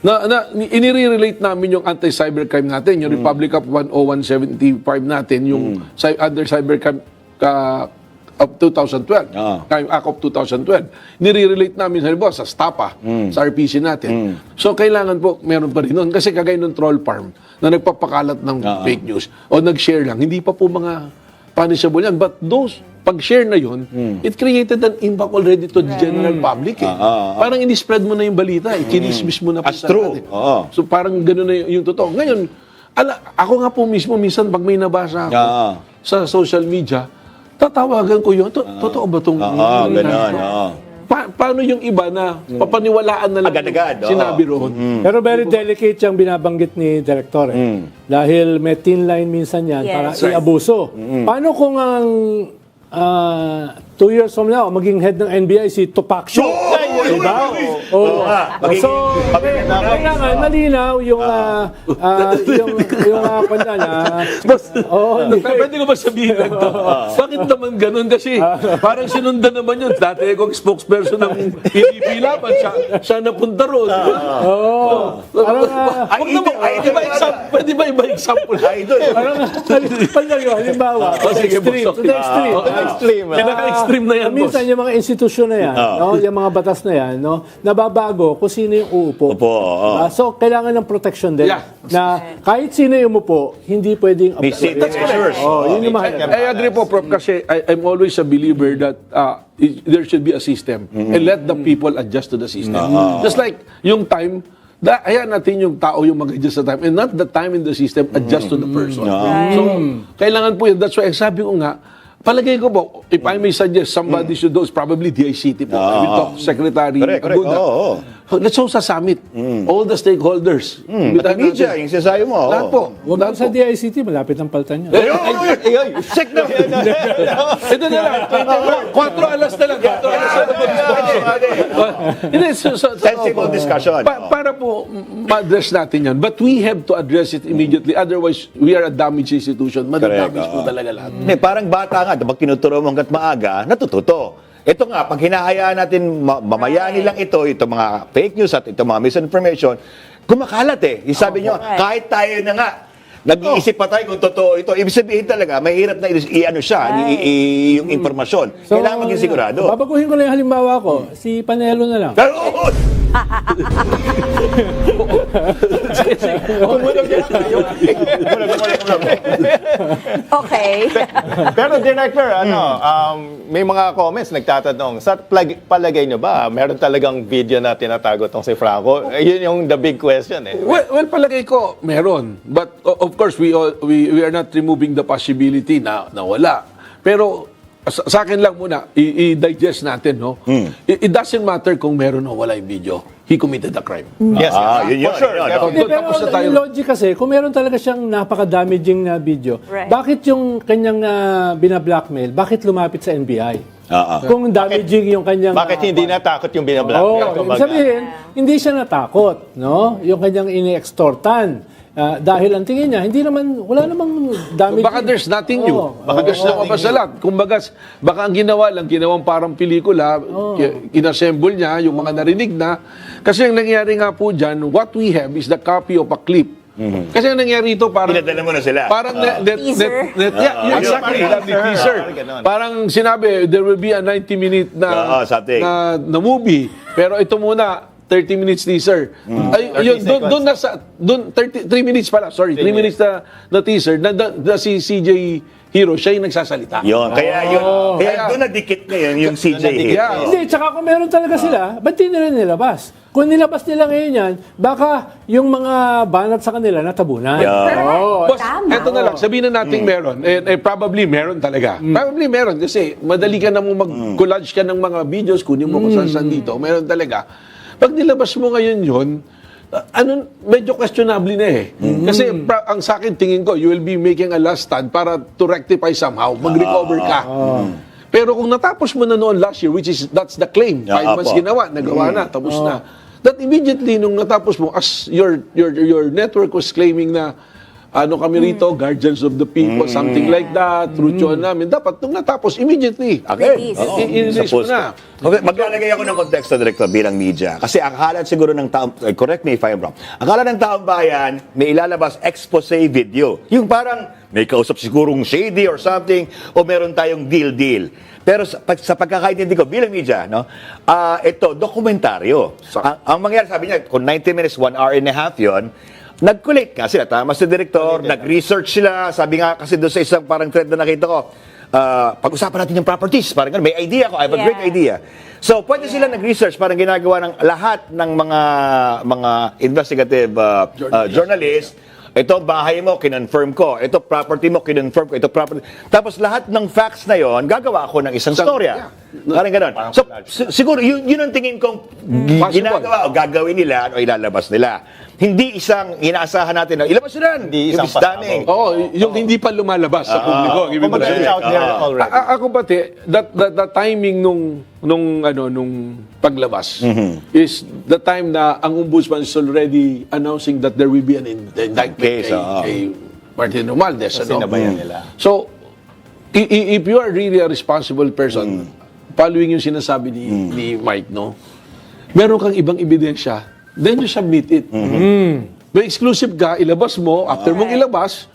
na inire-relate namin yung anti-cybercrime natin, yung Republic Act 10175 natin, yung under cybercrime of 2012, Act of 2012. Nire-relate namin, halimbawa, sa STAPA, sa RPC natin. So, kailangan po, meron pa rin nun. Kasi kagaya ng troll farm, na nagpapakalat ng fake news, o nag-share lang, hindi pa po mga punishable yan. But those, pag-share na yun, it created an impact already to the general public. Parang in-spread mo na yung balita, ikinismis mo na As true. So parang gano'n na yung totoo. Ngayon, ako nga po mismo, minsan pag may nabasa ako sa social media, tatawagan ko yun, totoo ba itong... Ganon. Paano yung iba na papaniwalaan na lang Agad-agad, yung sinabi roon? Pero very delicate yung binabanggit ni Director. Dahil may thin line minsan yan Yes. para Right. iabuso. Paano kung ang 2 years from now, maging head ng NBI si Tupac Shaw? Diba? So, kailangan malinaw yung kanya na. Pwede ko ba sabihin lang to? Bakit naman ganun? Kasi parang sinundan naman yun. Dati akong spokesperson ng PDP laban. Siya napunta roon. Pwede ba iba example? Parang halimbawa, Sige, extreme, boss. to the extreme. Pinaka-extreme na yan, boss. Minsan yung mga institusyon na yan, no, yung mga batas na yan, no, nababago kung sino yung uupo. So, kailangan ng protection din. Yeah. Na kahit sino yung umupo, hindi pwedeng May safety measures. yun yung mahalaga. I agree po, Prof, kasi I'm always a believer that there should be a system and let the people adjust to the system. Just like yung time, ayan natin yung tao yung mag-adjust sa time and not the time in the system adjust to the person. So, kailangan po yun. That's why sabi ko nga, palagay ko po, if I may suggest, somebody should do is probably DICT po. I will talk to Secretary Aguda. Let's host a summit. All the stakeholders. Pati media, yung sinasabi mo. Lahat po. Huwag lang sa DICT, malapit ang paltan niya. Check na. Ito na lang. 4 alas na lang. 4 alas na lang. Sensible discussion. Para po ma-address natin yan. But we have to address it immediately. Otherwise, we are a damaged institution. Madadamage po talaga lahat. Parang bata nga, pag tinuturo mo hanggat maaga, natututo. Ito nga, pag hinahayaan natin, mamayani lang itong mga fake news at itong mga misinformation, kumakalat eh. Yung sabi nyo, kahit tayo na nga, nag-iisip pa tayo kung totoo ito. Ibig sabihin talaga, mahirap na yung informasyon. Kailangan maging sigurado. Babaguhin ko lang yung halimbawa ko. Si Panelo na lang. Okay. Pero Director, may mga comments nagtatanong, sa palagay nyo ba, meron talagang video na tinatago tong si Franco? Yun yung the big question eh. Well, palagay ko, meron. But of course, we are not removing the possibility na wala. Pero sa akin lang muna, i-digest natin, no? It doesn't matter kung meron o wala yung video. He committed a crime. Yes, Yun. for sure. Hindi, pero Tapos na tayo. yung logic kasi, kung meron talaga siyang napaka-damaging na video, Right. bakit yung kanyang binablackmail, bakit lumapit sa NBI? Kung damaging yung kanyang... Bakit hindi natakot yung binablock? Ibig sabihin, hindi siya natakot, no? Yung kanyang ini-extortan. Dahil ang tingin niya, wala namang damage. Baka there's nothing new. Oo. Baka there's nothing new. Kumbaga, baka ang ginawang parang pelikula, inassemble niya, yung mga narinig na. Kasi ang nangyari nga po dyan, what we have is the copy of a clip. Kasi ang nangyari ito, parang... Pinadala mo na sila. Parang Teaser. exactly, teaser. Parang sinabi, there will be a 90-minute na movie. Pero ito muna, 30 minutes teaser. Ay, yun, doon 3 minutes pala, sorry, 3 minutes na teaser, na si CJ Hero, siya yung nagsasalita. Kaya doon nadikit ngayon yung CJ Hero. Yeah. Hindi, tsaka kung meron talaga sila, ba't di nila nilabas? Kung nilabas nila ngayon yan, baka yung mga banat sa kanila natabunan. Boss, eto na lang, sabihin na natin meron. Probably meron talaga. Probably meron kasi madali ka na mo mag-collage ka ng mga videos, kunin mo kung saan dito. Meron talaga. Pag nilabas mo ngayon yun, medyo questionable na eh. Kasi ang sa akin, tingin ko, you will be making a last stand para to rectify somehow, mag-recover ka. Pero kung natapos mo na noon last year, that's the claim. 5 months nagawa na, tapos na. That immediately, nung natapos mo, as your network was claiming na kami rito, guardians of the people, something like that, truthyon namin. Dapat, nung natapos, immediately. I-release mo na. Okay, maglalagay ako ng konteksto, Director, bilang media. Kasi akala siguro ng taong, correct me if I'm wrong, akala ng taong bayan, may ilalabas expose video. Yung parang may kausap sigurong shady or something, o meron tayong deal. Pero sa pagkakaintindi ko bilang media, ito, dokumentaryo. Ang mangyari, sabi niya, kung 90 minutes, 1 hour and a half yun, nag-collate nga sila, tama si Director, nag-research sila, sabi nga kasi doon sa isang parang thread na nakita ko, pag-usapan natin yung properties, parang may idea ko, I have a great idea. So, pwede sila nag-research, parang ginagawa ng lahat ng mga investigative journalists. Ito bahay mo, kinonfirm ko. Ito property mo, kinonfirm ko. Ito property. Tapos lahat ng facts na yon, gagawa ako ng isang storya. Parang ganun. So, siguro, yun ang tingin kong ginagawa o gagawin nila o ilalabas nila. Hindi isang inaasahan natin na ilabas nila. Hindi isang stunning. Yung hindi pa lumalabas sa publiko. Ako pati, the timing nung paglabas is the time na ang ombudsman is already announcing that there will be an indictment kay Martin Romualdez. Sinabayan nila. So, if you are really a responsible person, following yung sinasabi ni Mike, meron kang ibang ebidensya, then you submit it. May exclusive ka, ilabas mo, after mong ilabas,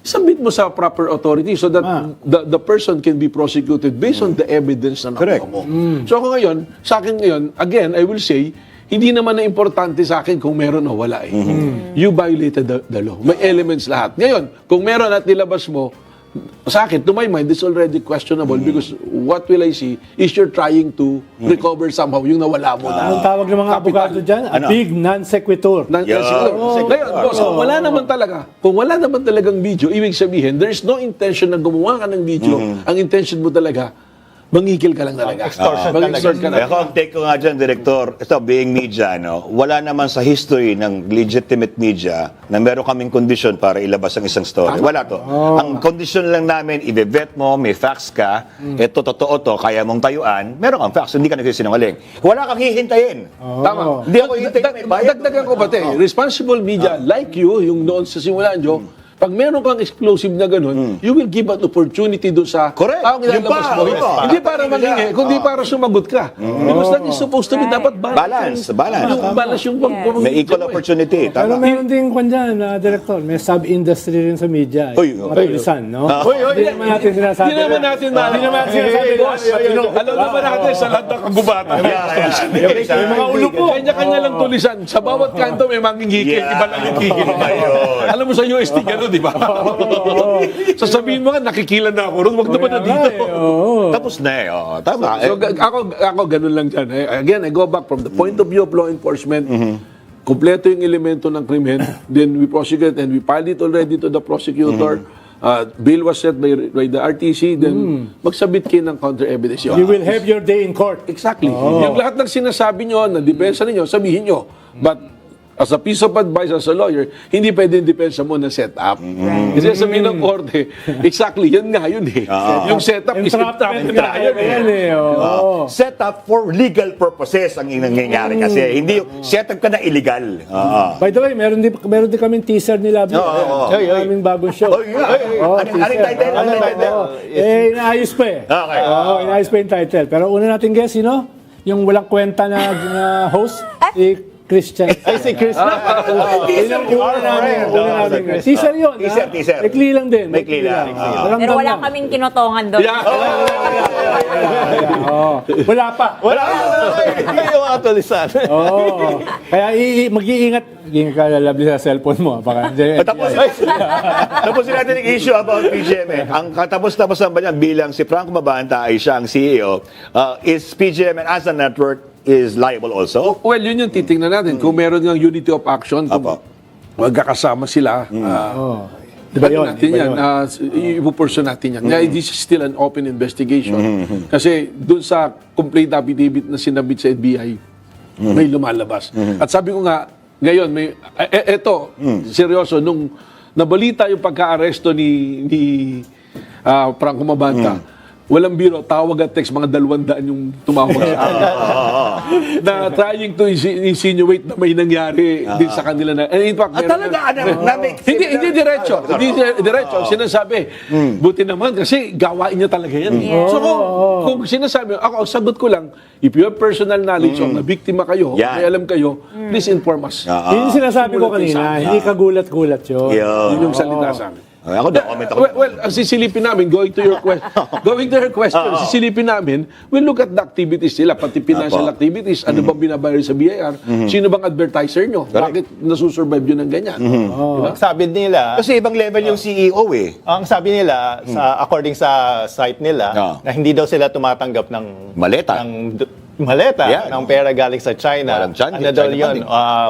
submit mo sa proper authority so that the person can be prosecuted based on the evidence na nakuha mo. So ako ngayon, sa akin ngayon, again, I will say, hindi naman na importante sa akin kung meron o wala eh. You violated the law. May elements lahat. Ngayon, kung meron at nilabas mo, sa akin, to my mind, it's already questionable because what will I see is you're trying to recover somehow yung nawala mo na. Ang tawag ng mga abogado dyan, a big non-sequitur. Ngayon, boss, kung wala naman talagang video, ibig sabihin, there's no intention na gumawa ka ng video. Ang intention mo talaga, mangikil ka lang talaga. Extortion ka lang. Ako, ang take ko nga dyan, Director, ito, being media, wala naman sa history ng legitimate media na meron kaming kondisyon para ilabas ang isang story. Wala to. Ang kondisyon lang namin, i-vet mo, may facts ka, ito, totoo to, kaya mong tayuan, meron kang facts, hindi ka nagsisinungaling. Wala kang hihintayin. Tama. Hindi ako hihintayin, may bayad. Dagdagan ko ba, responsible media, like you, yung noon sa simulan nyo, pag meron kang explosive na ganun, you will give an opportunity doon sa taong ilalabas mo. Hindi para mangingi, kundi para sumagot ka. Because that is supposed to be dapat balance. Balance yung May equal opportunity. Pero Tama. meron din kwan dyan, Director, may sub-industry rin sa media. Mga tulisan, no? Hindi naman natin sinasabi. Hindi naman natin sinasabi. Alam naman natin sa lahat ng kagubatan. May mga ulo po. Kanya-kanya lang tulisan. Sa bawat kanto may mangingikil. Iba lang yung kikil. Alam mo sa UST, gano'n, di ba? Sasabihin mo nga, nakikila na ako ron. Huwag naman na dito. Tapos na eh. Tama. So, ako ganun lang dyan. Again, I go back from the point of view of law enforcement. Kompleto yung elemento ng krimen. Then we prosecute and we filed it already to the prosecutor. Bill was set by the RTC. Then magsabit kayo ng counter evidence. You will have your day in court. Exactly. Yung lahat ng sinasabi nyo, na depensa ninyo, sabihin nyo. But as a piece of advice as a lawyer, hindi pwede yung depensa mo na set up. Kasi sabihin ng korte, exactly, yan nga yun eh. Yung setup is Entrapment nga yan eh. Oo. Set up for legal purposes ang nangyayari kasi. Hindi yung set up ka na illegal. By the way, meron din kaming teaser ni Labi. Kaming bagong show. Anong title? Anong title? Inaayos pa eh. Okay. Inaayos pa yung title. Pero una natin guess, sino? Yung walang kwenta na host, si Christian. Ay, si Chris. Yun ang una namin. Teaser yun. Teaser, ha? teaser. Maikli lang din. Maikli lang. Walang Pero wala damdam. kaming kinotongan doon. Wala pa. Wala ka yung aktualisan. Oo. Kaya mag-iingat. Mag-iingat ka lalabli sa cellphone mo. Baka, Tapusin natin yung issue about PGMN. Ang katapos-tapos ba niyan bilang si Franco Mabanta ay siya ang CEO, is PGMN as a network is liable also? Well, yun yung titingnan natin. Kung meron ng unity of action, kung Apo. magkakasama sila, Diba yun? natin yan, ipupursue natin yan. This is still an open investigation. Kasi dun sa complaint affidavit na sinabit sa NBI, may lumalabas. At sabi ko nga, ngayon, may, eto, seryoso, nung nabalita yung pagka-aresto ni Franco Mabanta, walang biro, tawag at text, mga 200 yung tumawag sa kanya. Na trying to insinuate na may nangyari din sa kanila na. And in fact, hindi diretso. Hindi diretso. Sinasabi, buti naman kasi gawain niya talaga yan. So kung sinasabi, ako, ang sagot ko lang, if you have personal knowledge of na biktima kayo, Yan. may alam kayo, please inform us. Yun yung sinasabi ko kanina. Hindi kagulat-gulat yun. Yun yung salita sa amin. Ako, comment ako. Well, ang sisilipin namin, going to your question, sisilipin namin, we'll look at the activities nila, pati financial activities, ano bang binabayar sa BIR, sino bang advertiser nyo, bakit nasusurvive yun ng ganyan. Ang sabi nila, Kasi ibang level yung CEO eh. ang sabi nila, according sa site nila, na hindi daw sila tumatanggap ng Maleta. Yeah. ng pera galing sa China. Walang China, Ano daw China yun?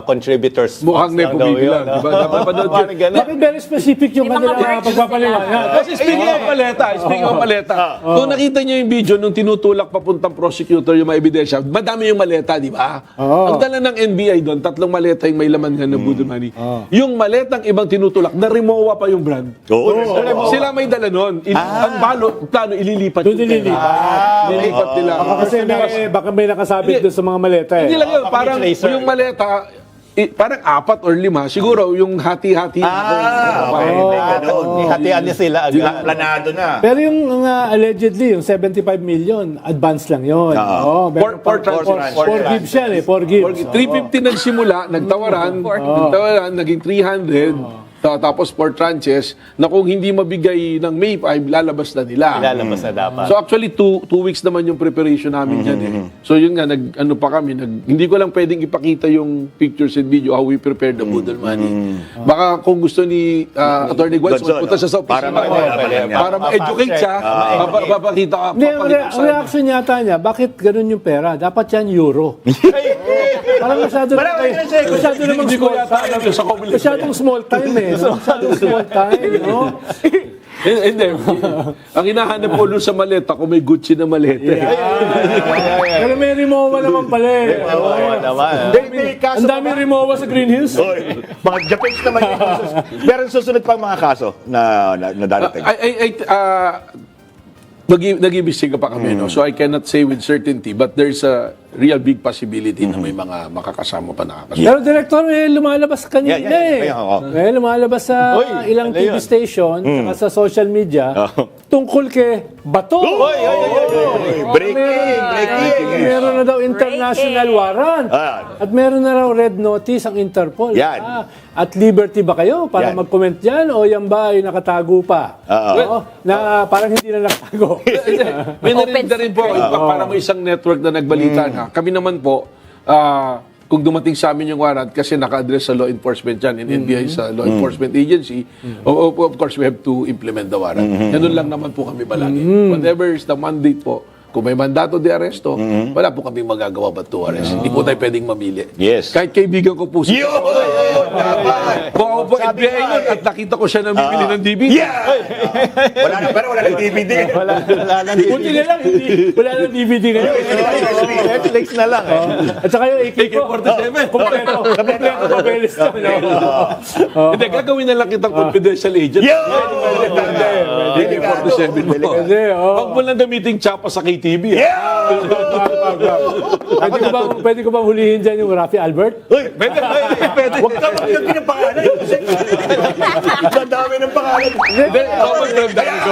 Contributors. Mukhang lang daw nepo-baby yun. lang, di ba? Napapanood yun. Parang ganun. Bakit very specific yung May mga kanila purchases pagpapaliwanag? Kasi speaking of maleta, kung nakita niyo yung video nung tinutulak papuntang prosecutor yung mga ebidensya, madami yung maleta, di ba? Ang dala ng NBI doon, 3 maleta yung may laman nga ng Budo Money. Yung maletang ibang tinutulak, na-remowa pa yung brand. Sila may dala nun. Ang plano, ililipat Doon nililipat. Lilipat nila. Kasi baka may nakasabit doon sa mga maleta eh. Hindi lang yun, Baka parang may tracer. yung maleta, parang 4 or 5, siguro yung hati-hati. Ihatian niya sila agad. Planado na. Pero yung allegedly, yung 75 million, advance lang yun. Oo, For transfer. 4 gives yan eh, 4 gives. 350 nagsimula, nagtawaran, naging 300. Tapos 4 tranches na kung hindi mabigay ng May 5, lalabas na nila. Ilalabas na dapat. So actually, 2 weeks naman yung preparation namin dyan eh. So yun nga, hindi ko lang pwedeng ipakita yung pictures and video how we prepare the Budol Money. Baka kung gusto ni Attorney Guads, Gonzo, punta siya sa office. para ma-educate siya, papakita ka. Hindi, ang reaction yata niya, bakit ganun yung pera? Dapat yan euro. Parang masyado naman Hindi ko small yata time. alam yun sa community. Masyadong small time eh. Masyadong small time, no? Hindi. Ang hinahanap ko doon sa maleta, kung may Gucci na maleta. Pero may Rimowa naman pala eh. Ang dami Rimowa sa Green Hills. Mga Japanese naman yung meron susunod pang mga kaso na darating. Nag-iimbestiga pa kami, no? So I cannot say with certainty, but there's a real big possibility na may mga makakasama pa nakakasama. Pero Director, lumalabas kanina Yeah. eh. Lumalabas sa ilang ano TV yun? station, saka sa social media, tungkol kay Bato. Breaking. Meron na daw international warrant. At meron na raw red notice ang Interpol. Yan. At liberty ba kayo para Yan. mag-comment dyan o yan ba ay nakatago pa? Oo. Na parang hindi na nakatago. May narinig na rin po, para may isang network na nagbalita na. Kami naman po, kung dumating sa amin yung warrant, kasi naka-address sa law enforcement yan, in NBI sa law enforcement agency, of course, we have to implement the warrant. Ganun lang naman po kami balagi. Whatever is the mandate po kung may mandato de aresto, wala po kaming magagawa but to arrest. Hindi po tayo pwedeng mamili. Yes. Kahit kaibigan ko po siya. Dapat. Kung ako po FBI nun at nakita ko siya namimili ng DVD. Yeah! Pero wala ng DVD. Wala na Buti na lang, wala nang DVD ngayon. Netflix na lang eh. At saka yung AK-47. Kompleto papeles ka. Hindi, gagawin na lang kitang confidential agent. AK-47 mo. Hindi, Huwag mo lang gamitin tsapa sa KTV. Pwede ko bang hulihin dyan yung Rafi Albert? Pwede. Huwag ka magkagabi ng pangalan. Ang dami ng pangalan. Hindi, common term dahil ko.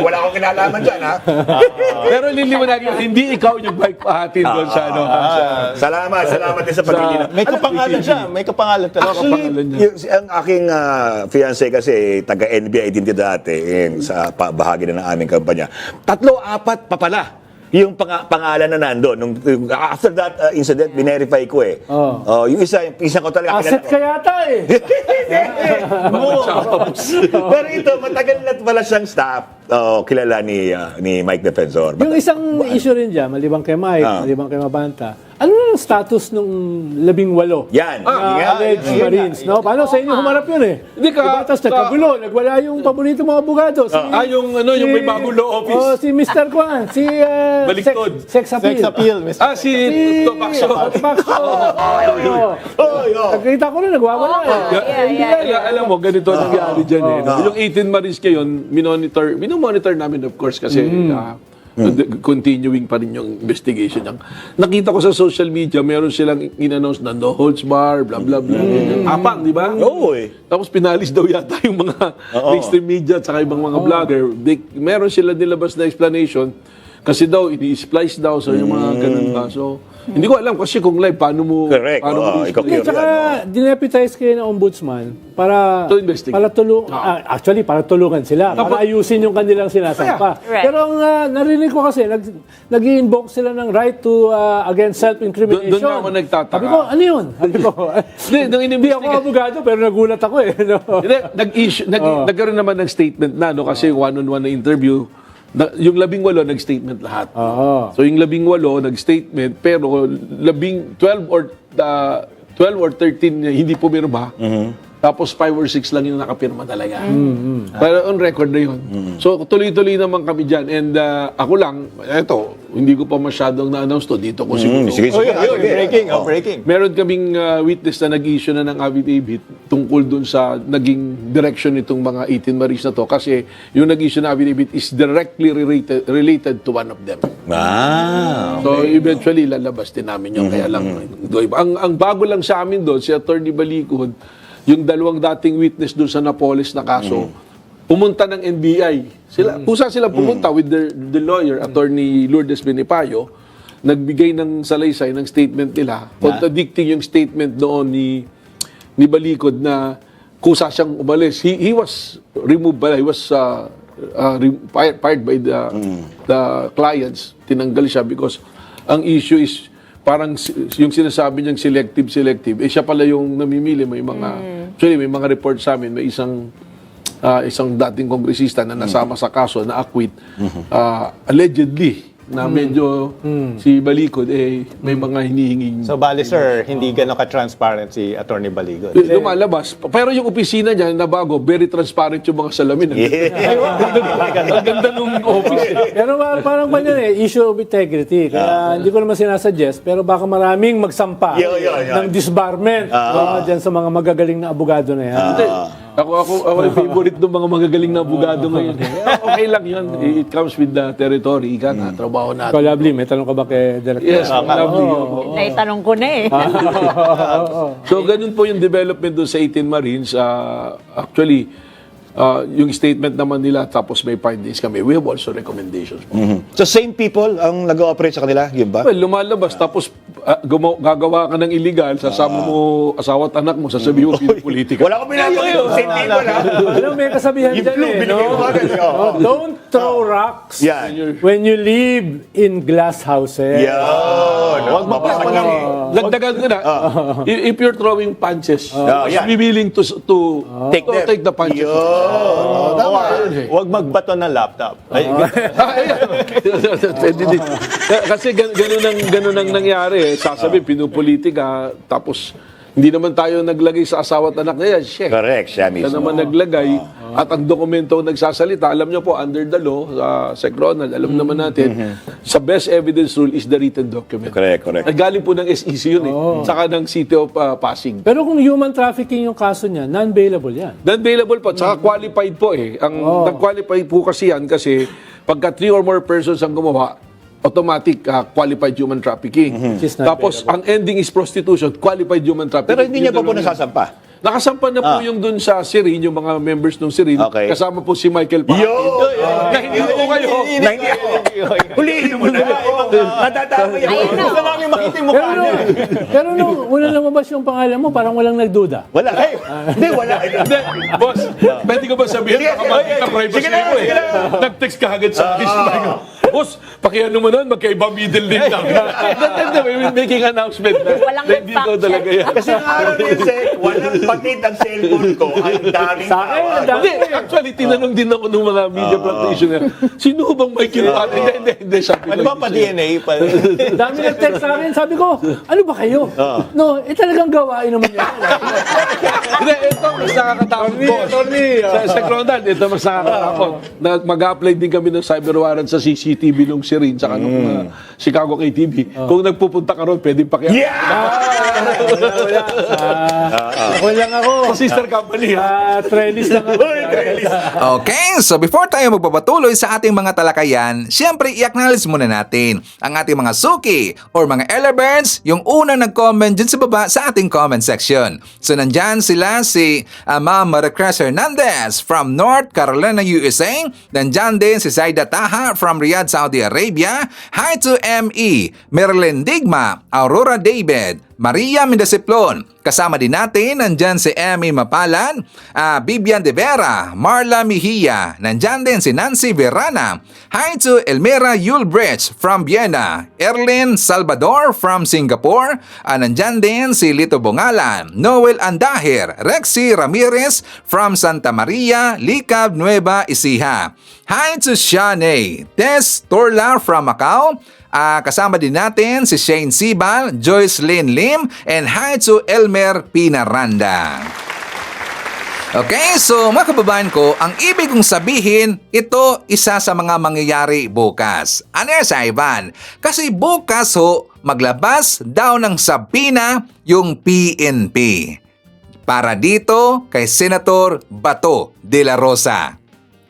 Wala akong kinalaman dyan, ha? Pero liliwanagin, hindi ikaw yung bike pahatid doon sa ano. Salamat din sa paglilinaw. May kapangalan siya. May kapangalan talaga. Actually, ang aking fiancé kasi taga-NBA din dati sa bahagi na ng aming kampanya. 3-4 pa pala yung pangalan na nandun. After that incident, binerify ko eh. Yung isa ko talaga Asset ka yata eh. Pero ito, matagal na pala siyang staff. Kilala ni Mike Defensor. Yung isang issue rin dyan, malibang kay Mike, malibang kay Mabanta, ano yung status nung 18? Yan. Alleged Marines, no? Paano sa inyo humarap yun eh? Hindi ka- Diba? Tapos nagkagulo, nagwala yung paborito mga abogado. Yung may bagong law office. Si Mr. Kwan, si Baliktod. Sex appeal. Sex appeal, Mr. Si Topaxo. Nakita ko na, nagwawala eh. Alam mo, ganito ang nangyari dyan eh. Yung 18 Marines ngayon, minomonitor namin of course kasi continuing pa rin yung investigation. Nakita ko sa social media, meron silang in-announce na no holds bar, blah blah blah. Apang, di ba? Oo eh. Tapos pinalis daw yata yung mga mainstream media at saka ibang mga vlogger. Meron sila nilabas na explanation kasi daw, ini-splice daw sa yung mga ganun ba. So, hindi ko alam kasi kung live, paano mo... Correct. Ikaw At saka, dineputize kayo ng ombudsman para To investigate. para tulungan sila, para ayusin yung kanilang sinasampa. Right. Pero ang narinig ko kasi, nag-invoke sila ng right to against self-incrimination. Doon na ako nagtataka. Sabi ko, ano yun? Sabi ko, hindi ako abogado, pero nagulat ako eh. No? Hindi, nagkaroon naman ng statement na, no, kasi one-on-one na interview, yung 18 nag-statement lahat. So yung 18 nag-statement, pero 12 or 13 hindi pumirma. Tapos 5 or 6 lang yung nakapirma talaga. Pero on record na yun. So tuloy-tuloy naman kami dyan. And ako lang, eto, hindi ko pa masyadong na-announce to. Dito ko siguro. Sige. Breaking. Meron kaming witness na nag-issue na ng affidavit tungkol dun sa naging direction nitong mga 18 Marines na to. Kasi yung nag-issue na affidavit is directly related to one of them. So eventually lalabas din namin yun. Kaya lang, ang bago lang sa amin doon, si Attorney Balikod, yung dalawang dating witness doon sa Napoles na kaso, pumunta ng NBI. Kusa sila pumunta with the lawyer, Attorney Lourdes Benipayo, nagbigay ng salaysay ng statement nila, contradicting yung statement doon ni Balikod na kusa siyang umalis. He was removed, he was fired by the clients. Tinanggal siya because ang issue is parang yung sinasabi niyang selective, siya pala yung namimili. May mga report sa amin, may isang dating kongresista na nasama sa kaso na acquit, allegedly na medyo si Balikod may mga hinihinging. So, bali sir, hindi gano'n ka-transparent si Attorney Balikod. Lumalabas. Pero yung opisina niya na bago, very transparent yung mga salamin. Ang ganda nung office. Pero parang ba yan issue of integrity. Kaya hindi ko naman sinasuggest, pero baka maraming magsampa ng disbarment dyan sa mga magagaling na abogado na yan. Ako yung favorite ng mga magagaling na abogado ngayon. Okay lang yun. It comes with the territory. Ika nga, trabaho natin. Ikaw, Lovely, may tanong ka ba kay Director? Yes, lovely. Naitanong ko na eh. So, ganun po yung development doon sa 18 Marines. Actually, yung statement naman nila, tapos may findings kami. We have also recommendations po. So same people ang nag-ooperate sa kanila, yun ba? Well, lumalabas, tapos gagawa ka ng illegal, sasama mo asawa at anak mo, sasabihin mo politika. Wala ko pinapakita. Same people, ha? Alam, may kasabihan dyan no? Don't throw rocks when you live in glass houses. Huwag mapasok lang. Lagdagan ko na, if you're throwing punches, be willing to take the punches. Tama. Huwag magbato ng laptop. Ay, Pwede din. Kasi ganun ang nangyari. Sasabi, pinupolitika, tapos hindi naman tayo naglagay sa asawa at anak niya. Siya. Correct, siya Siya mismo. naman naglagay. At ang dokumento nagsasalita, alam niyo po, under the law, Sec Ronald, alam naman natin, sa best evidence rule is the written document. Correct, correct. Nagaling po ng SEC yun saka ng City of Pasig. Pero kung human trafficking yung kaso niya, non-bailable yan. Non-bailable po, saka qualified po eh. Ang nag-qualified po kasi yan kasi pagka 3 or more persons ang gumawa, automatic qualified human trafficking. Which is not Tapos, bailable. ang ending is prostitution, qualified human trafficking. Pero hindi niya Yun pa po na lang yun. nasasampa. Nakasampa na po yung dun sa Sirin, yung mga members ng Sirin. Okay. Kasama po si Michael Paquin. Na hindi po kayo. Hulihin mo na. Natatama yan. gusto namin makita yung mukha niya. Pero nung una lumabas yung pangalan mo, parang walang nagduda. Wala. Hindi, wala. Hindi, boss, pwede ko ba sabihin nakabagay ka privacy ko eh. Nag-text ka agad sa akin. Boss, pakiano mo nun, magkaiba middle name lang. Hindi, we're making announcement na Walang na hindi daw fact talaga yan. Kasi ang araw na yun, Sek, walang patid ang cellphone ko. Ang daming Sa akin, ang dami. Hindi, actually, tinanong din ako ng mga media practitioner. Sino bang Michael Paquin? Hindi, sabi Ano ba pa DNA? Dami nag-text sa akin, sabi ko, ano ba kayo? No, talagang gawain naman yan. Hindi, ito mas nakakatakot po. Sa Ronald, ito mas nakakatakot. Mag-apply din kami ng cyber warrant sa CCTV nung Sirin, saka nung Chicago KTV. Kung nagpupunta ka ron, pwedeng pakialam. Ako lang ako. Sa sister company, ha? Trellis lang ako. Okay, so before tayo magpapatuloy sa ating mga talakayan, syempre i-acknowledge muna natin ang ating mga suki or mga early birds, yung unang nag-comment dyan sa baba sa ating comment section. So nandyan sila si Ma'am Maricruz Hernandez from North Carolina, USA. Nandyan din si Zaida Taha from Riyadh, Saudi Arabia. Hi to ME, Marilyn Digma, Aurora David, Maria Mendesiplon. Kasama din natin, nandyan si Emmy Mapalan, Bibian De Vera, Marla Mejia, nandyan din si Nancy Verana. Hi to Elmira Yulbrecht from Vienna, Erlin Salvador from Singapore, nandyan din si Lito Bongalan, Noel Andahir, Rexy Ramirez from Santa Maria, Licab, Nueva Ecija. Hi to Shane, Tess Torla from Macau, kasama din natin si Shane Sibal, Joyce Lynn Lim, and hi to Elmer Pinaranda. Okay, so mga kababayan ko, ang ibig kong sabihin, ito isa sa mga mangyayari bukas. Ano yan sa Ivan? Kasi bukas ho, maglabas daw ng sabina yung PNP. Para dito kay Senator Bato de la Rosa.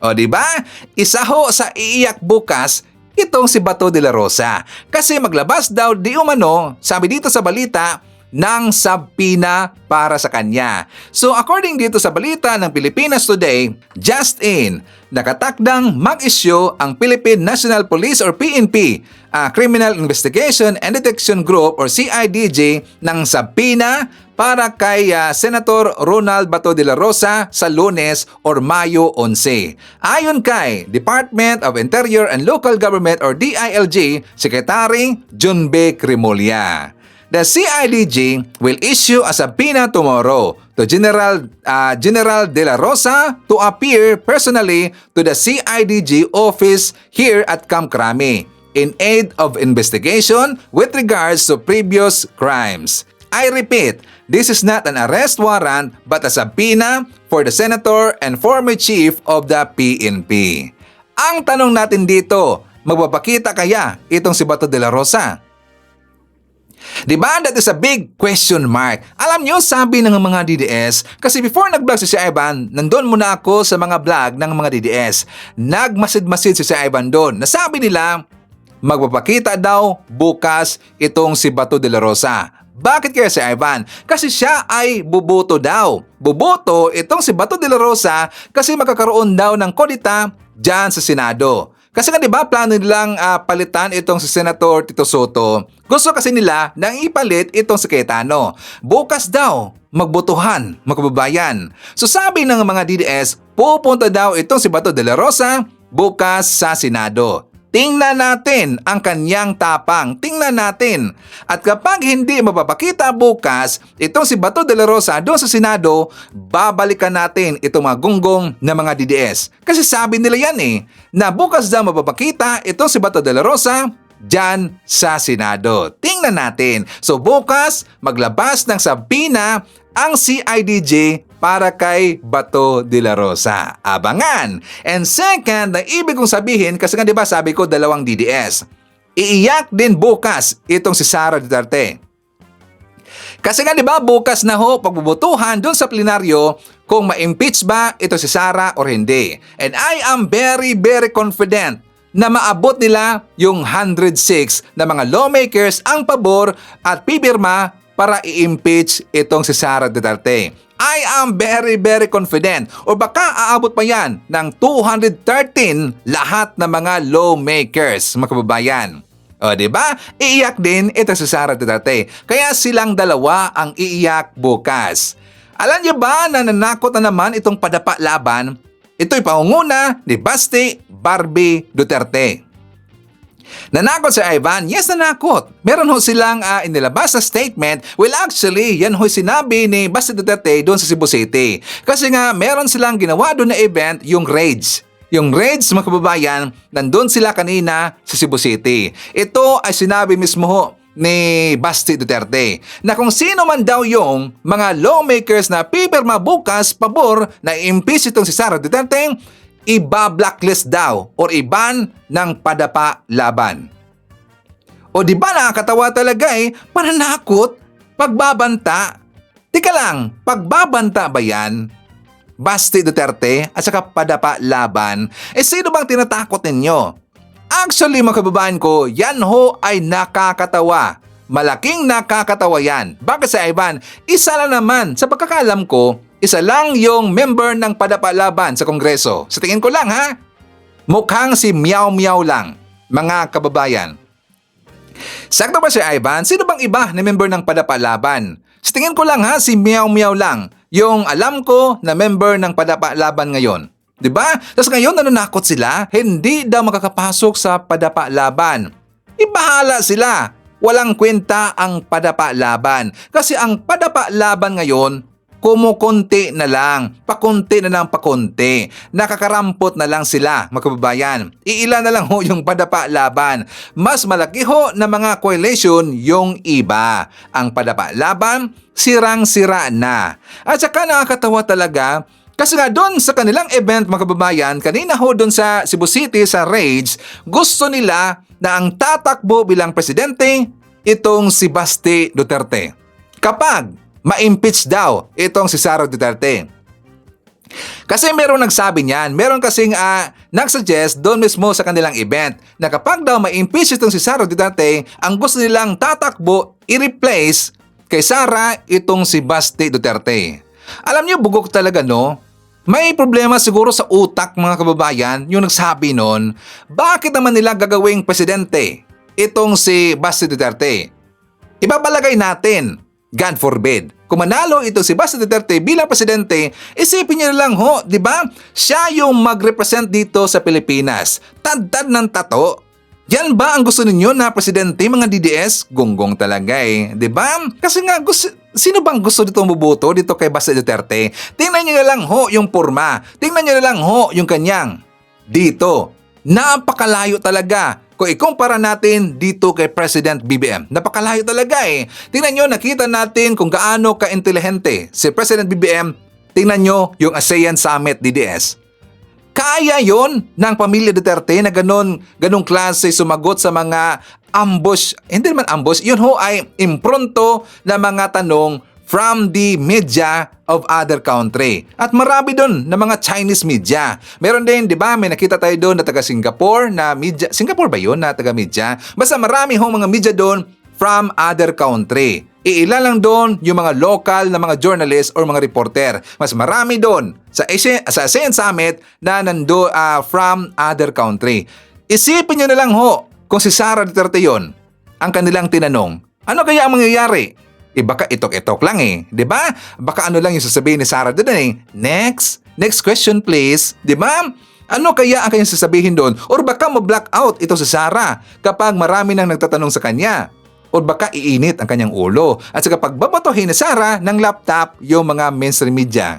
O di ba? Isa ho sa iiyak bukas itong si Bato de la Rosa. Kasi maglabas daw di umano, sabi dito sa balita, ng sabina para sa kanya. So according dito sa balita ng Pilipinas Today, just in, nakatakdang mag-issue ang Philippine National Police or PNP, Criminal Investigation and Detection Group or CIDG ng sabina para kay Senator Ronald Bato de la Rosa sa Lunes or Mayo 11. Ayon kay Department of Interior and Local Government or DILG Secretary John B. Crimolia. The CIDG will issue a subpoena tomorrow to General de la Rosa to appear personally to the CIDG office here at Camp Crame in aid of investigation with regards to previous crimes. I repeat, this is not an arrest warrant but a subpoena for the senator and former chief of the PNP. Ang tanong natin dito, magpapakita kaya itong si Bato de la Rosa? Diba? That is a big question mark. Alam nyo, sabi ng mga DDS, kasi before nag-vlog si Ivan, nandun muna ako sa mga vlog ng mga DDS. Nagmasid-masid si Ivan doon. Nasabi nila, magpapakita daw bukas itong si Bato de la Rosa. Bakit kaya si Ivan? Kasi siya ay buboto daw. Buboto itong si Bato de la Rosa kasi magkakaroon daw ng kodita dyan sa Senado. Kasi nga diba plano nilang palitan itong si Senator Tito Soto. Gusto kasi nila nang ipalit itong si Cayetano. Bukas daw magbotohan, mga kababayan. So sabi ng mga DDS, pupunta daw itong si Bato de la Rosa bukas sa Senado. tingnan natin ang kanyang tapang. Tingnan natin. At kapag hindi mapapakita bukas, itong si Bato de la Rosa doon sa Senado, babalikan natin itong mga gunggong na mga DDS. Kasi sabi nila yan na bukas daw mapapakita itong si Bato de la Rosa dyan sa Senado. Tingnan natin. So bukas, maglabas ng sabina ang CIDJ para kay Bato de la Rosa. Abangan! And second, na ibig kong sabihin, kasi nga diba sabi ko 2 DDS, iiyak din bukas itong si Sara Duterte. Kasi nga diba bukas na ho pagbubutuhan doon sa plenaryo kung ma-impeach ba ito si Sara or hindi. And I am very, very confident na maabot nila yung 106 na mga lawmakers ang pabor at pipirma para i-impeach itong si Sara Duterte. I am very, very confident. O baka aabot pa yan ng 213 lahat ng mga lawmakers, mga kababayan. O diba? Iiyak din ito si Sara Duterte. Kaya silang dalawa ang iiyak bukas. Alam niyo ba na nanakot na naman itong padapa laban? Ito'y pangunguna ni Basti Barbie Duterte. Nanakot si Ivan? Yes, nanakot. Meron ho silang inilabas na statement. Well, actually, yan ho sinabi ni Basti Duterte doon sa Cebu City. Kasi nga, meron silang ginawa doon na event, yung Rage. Yung Rage, mga kababayan, nandun sila kanina sa Cebu City. Ito ay sinabi mismo ho ni Basti Duterte na kung sino man daw yung mga lawmakers na pipirma bukas pabor na i-impeach itong si Sara Duterte, iba-blacklist daw or iban ng padapa laban. O di ba nakakatawa talaga pananakot, pagbabanta. Tika lang, pagbabanta ba yan? Basti Duterte at saka padapa laban, sino bang tinatakot ninyo? Actually mga kababayan ko, yan ho ay nakakatawa. Malaking nakakatawa yan. Bakit sa Ivan? Isa lang naman, sa pagkakalam ko, isa lang yung member ng padapa laban sa Kongreso. Sa tingin ko lang ha, mukhang si Meow Meow lang, mga kababayan. Sakto ba si Ivan? Sino bang iba na member ng padapa laban? Sa tingin ko lang ha, si Meow Meow lang, yung alam ko na member ng padapa laban ngayon. Diba? Tapos ngayon nananakot sila, hindi daw makakapasok sa padapa laban. Ibahala sila. Walang kwenta ang padapa laban. Kasi ang padapa laban ngayon, kumukunti na lang, pakunti na lang pakunti. Nakakarampot na lang sila, mga kababayan. Iilan na lang ho yung padapa laban. Mas malaki ho na mga coalition yung iba. Ang padapa laban, sirang-sira na. At saka nakakatawa talaga, kasi nga doon sa kanilang event, mga kababayan, kanina ho doon sa Cebu City, sa Rage, gusto nila na ang tatakbo bilang presidente, itong si Basti Duterte. Kapag ma-impeach daw itong si Sara Duterte. Kasi merong nagsabi niyan, meron kasing nagsuggest doon mismo sa kanilang event na kapag daw ma-impeach itong si Sara Duterte, ang gusto nilang tatakbo, i-replace kay Sara itong si Basti Duterte. Alam niyo, bugok talaga no? May problema siguro sa utak mga kababayan yung nagsabi noon, bakit naman nila gagawing presidente itong si Basti Duterte? Ipapalagay natin, God forbid, kung manalo ito si Basti Duterte bilang presidente, isipin niyo lang ho, di ba? Siya yung mag-represent dito sa Pilipinas. Tad-tad ng tato. Yan ba ang gusto ninyo na presidente, mga DDS? Gonggong talaga di ba? Kasi nga, sino bang gusto dito mabuto dito kay Basti Duterte? Tingnan nyo na lang ho yung porma. Tingnan nyo na lang ho yung kanyang. Dito, napakalayo talaga. Kung ikumpara natin dito kay President BBM, napakalayo talaga Tingnan nyo, nakita natin kung gaano ka-intelihente si President BBM. Tingnan nyo yung ASEAN Summit DDS. Kaya yon ng pamilya Duterte na ganun klase sumagot sa mga ambush. Hindi naman ambush, yun ho ay impronto na mga tanong from the media of other country. At marami doon na mga Chinese media. Meron din, di ba, may nakita tayo doon na taga Singapore na media. Singapore ba yun na taga media? Basta marami ho mga media doon from other country. Iilan lang doon yung mga local na mga journalist or mga reporter. Mas marami doon sa ASEAN Summit na nando from other country. Isipin nyo na lang ho kung si Sara Duterte yun ang kanilang tinanong. Ano kaya ang mangyayari? Baka itok-itok lang di ba? Baka ano lang yung sasabihin ni Sara doon Next question please. Di ba? Ano kaya ang kanyang sasabihin doon? Or baka ma-black out ito si Sarah kapag marami nang nagtatanong sa kanya? Or baka iinit ang kanyang ulo at saka pagbabatohin ni Sarah ng laptop yung mga mainstream media?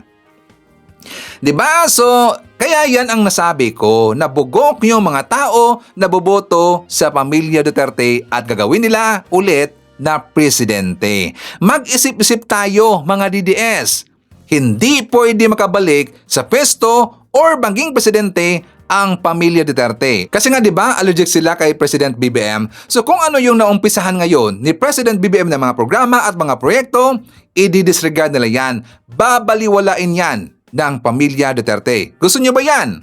Diba? So, kaya yan ang nasabi ko na bugok yung mga tao na boboto sa pamilya Duterte at gagawin nila ulit na presidente. Mag-isip-isip tayo mga DDS. Hindi pwede makabalik sa pwesto or maging presidente ang pamilya Duterte. Kasi nga 'di ba, allergic sila kay President BBM. So kung ano yung naumpisahan ngayon ni President BBM ng mga programa at mga proyekto, i-disregard nila yan. Babaliwalain yan ng pamilya Duterte. Gusto niyo ba yan?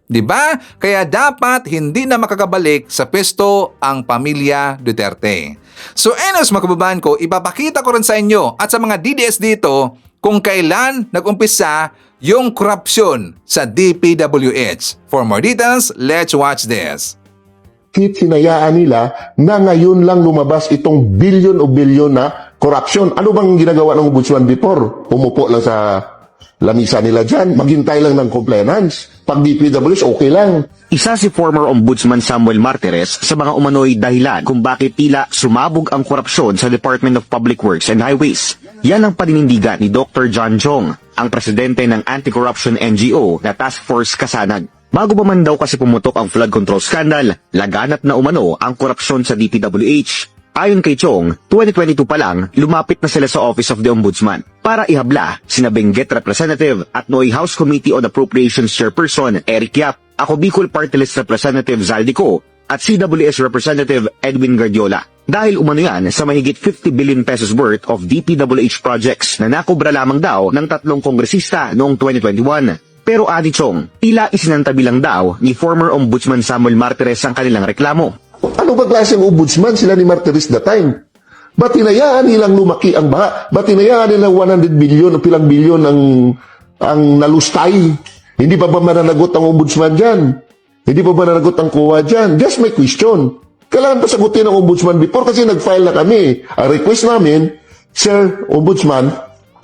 'Di ba? Kaya dapat hindi na makakabalik sa pwesto ang pamilya Duterte. So anyways mga kababayan ko, ipapakita ko rin sa inyo at sa mga DDS dito kung kailan nag-umpisa yung korupsyon sa DPWH. For more details, let's watch this. Hinayaan nila na ngayon lang lumabas itong bilyon o bilyon na korupsyon. Ano bang ginagawa ng ombudsman before? Umupo lang sa lamisa nila dyan, maghintay lang ng compliance. Pag DPWH, okay lang. Isa si former Ombudsman Samuel Martires sa mga umano'y dahilan kung bakit tila sumabog ang korupsyon sa Department of Public Works and Highways. Yan ang paninindigan ni Dr. John Chong, ang presidente ng anti-corruption NGO na Task Force Kasanag. Bago pa man daw kasi pumutok ang flood control scandal, laganap na umano ang korupsyon sa DPWH. Ayon kay Chong, 2022 pa lang, lumapit na sila sa Office of the Ombudsman para ihabla sina Benguet Representative at Noy House Committee on Appropriations Chairperson Eric Yap, ako Bicol Party List Representative Zaldico at CWS Representative Edwin Guardiola. Dahil umano yan sa mahigit 50 billion pesos worth of DPWH projects na nakubra lamang daw ng 3 kongresista noong 2021. Pero ani Chong, tila isinantabi lang daw ni former Ombudsman Samuel Martires ang kanilang reklamo. Ano ba klaseng ombudsman sila ni Martires that time? Ba't hinayaan nilang lumaki ang baha? Ba't hinayaan nilang 100 billion o pilang bilyon ang nalustay? Hindi pa ba mananagot ang ombudsman dyan? Hindi pa ba mananagot ang COA dyan? Just my question. Kailangan pa sagutin ang ombudsman before kasi nag-file na kami. Ang request namin, Sir Ombudsman,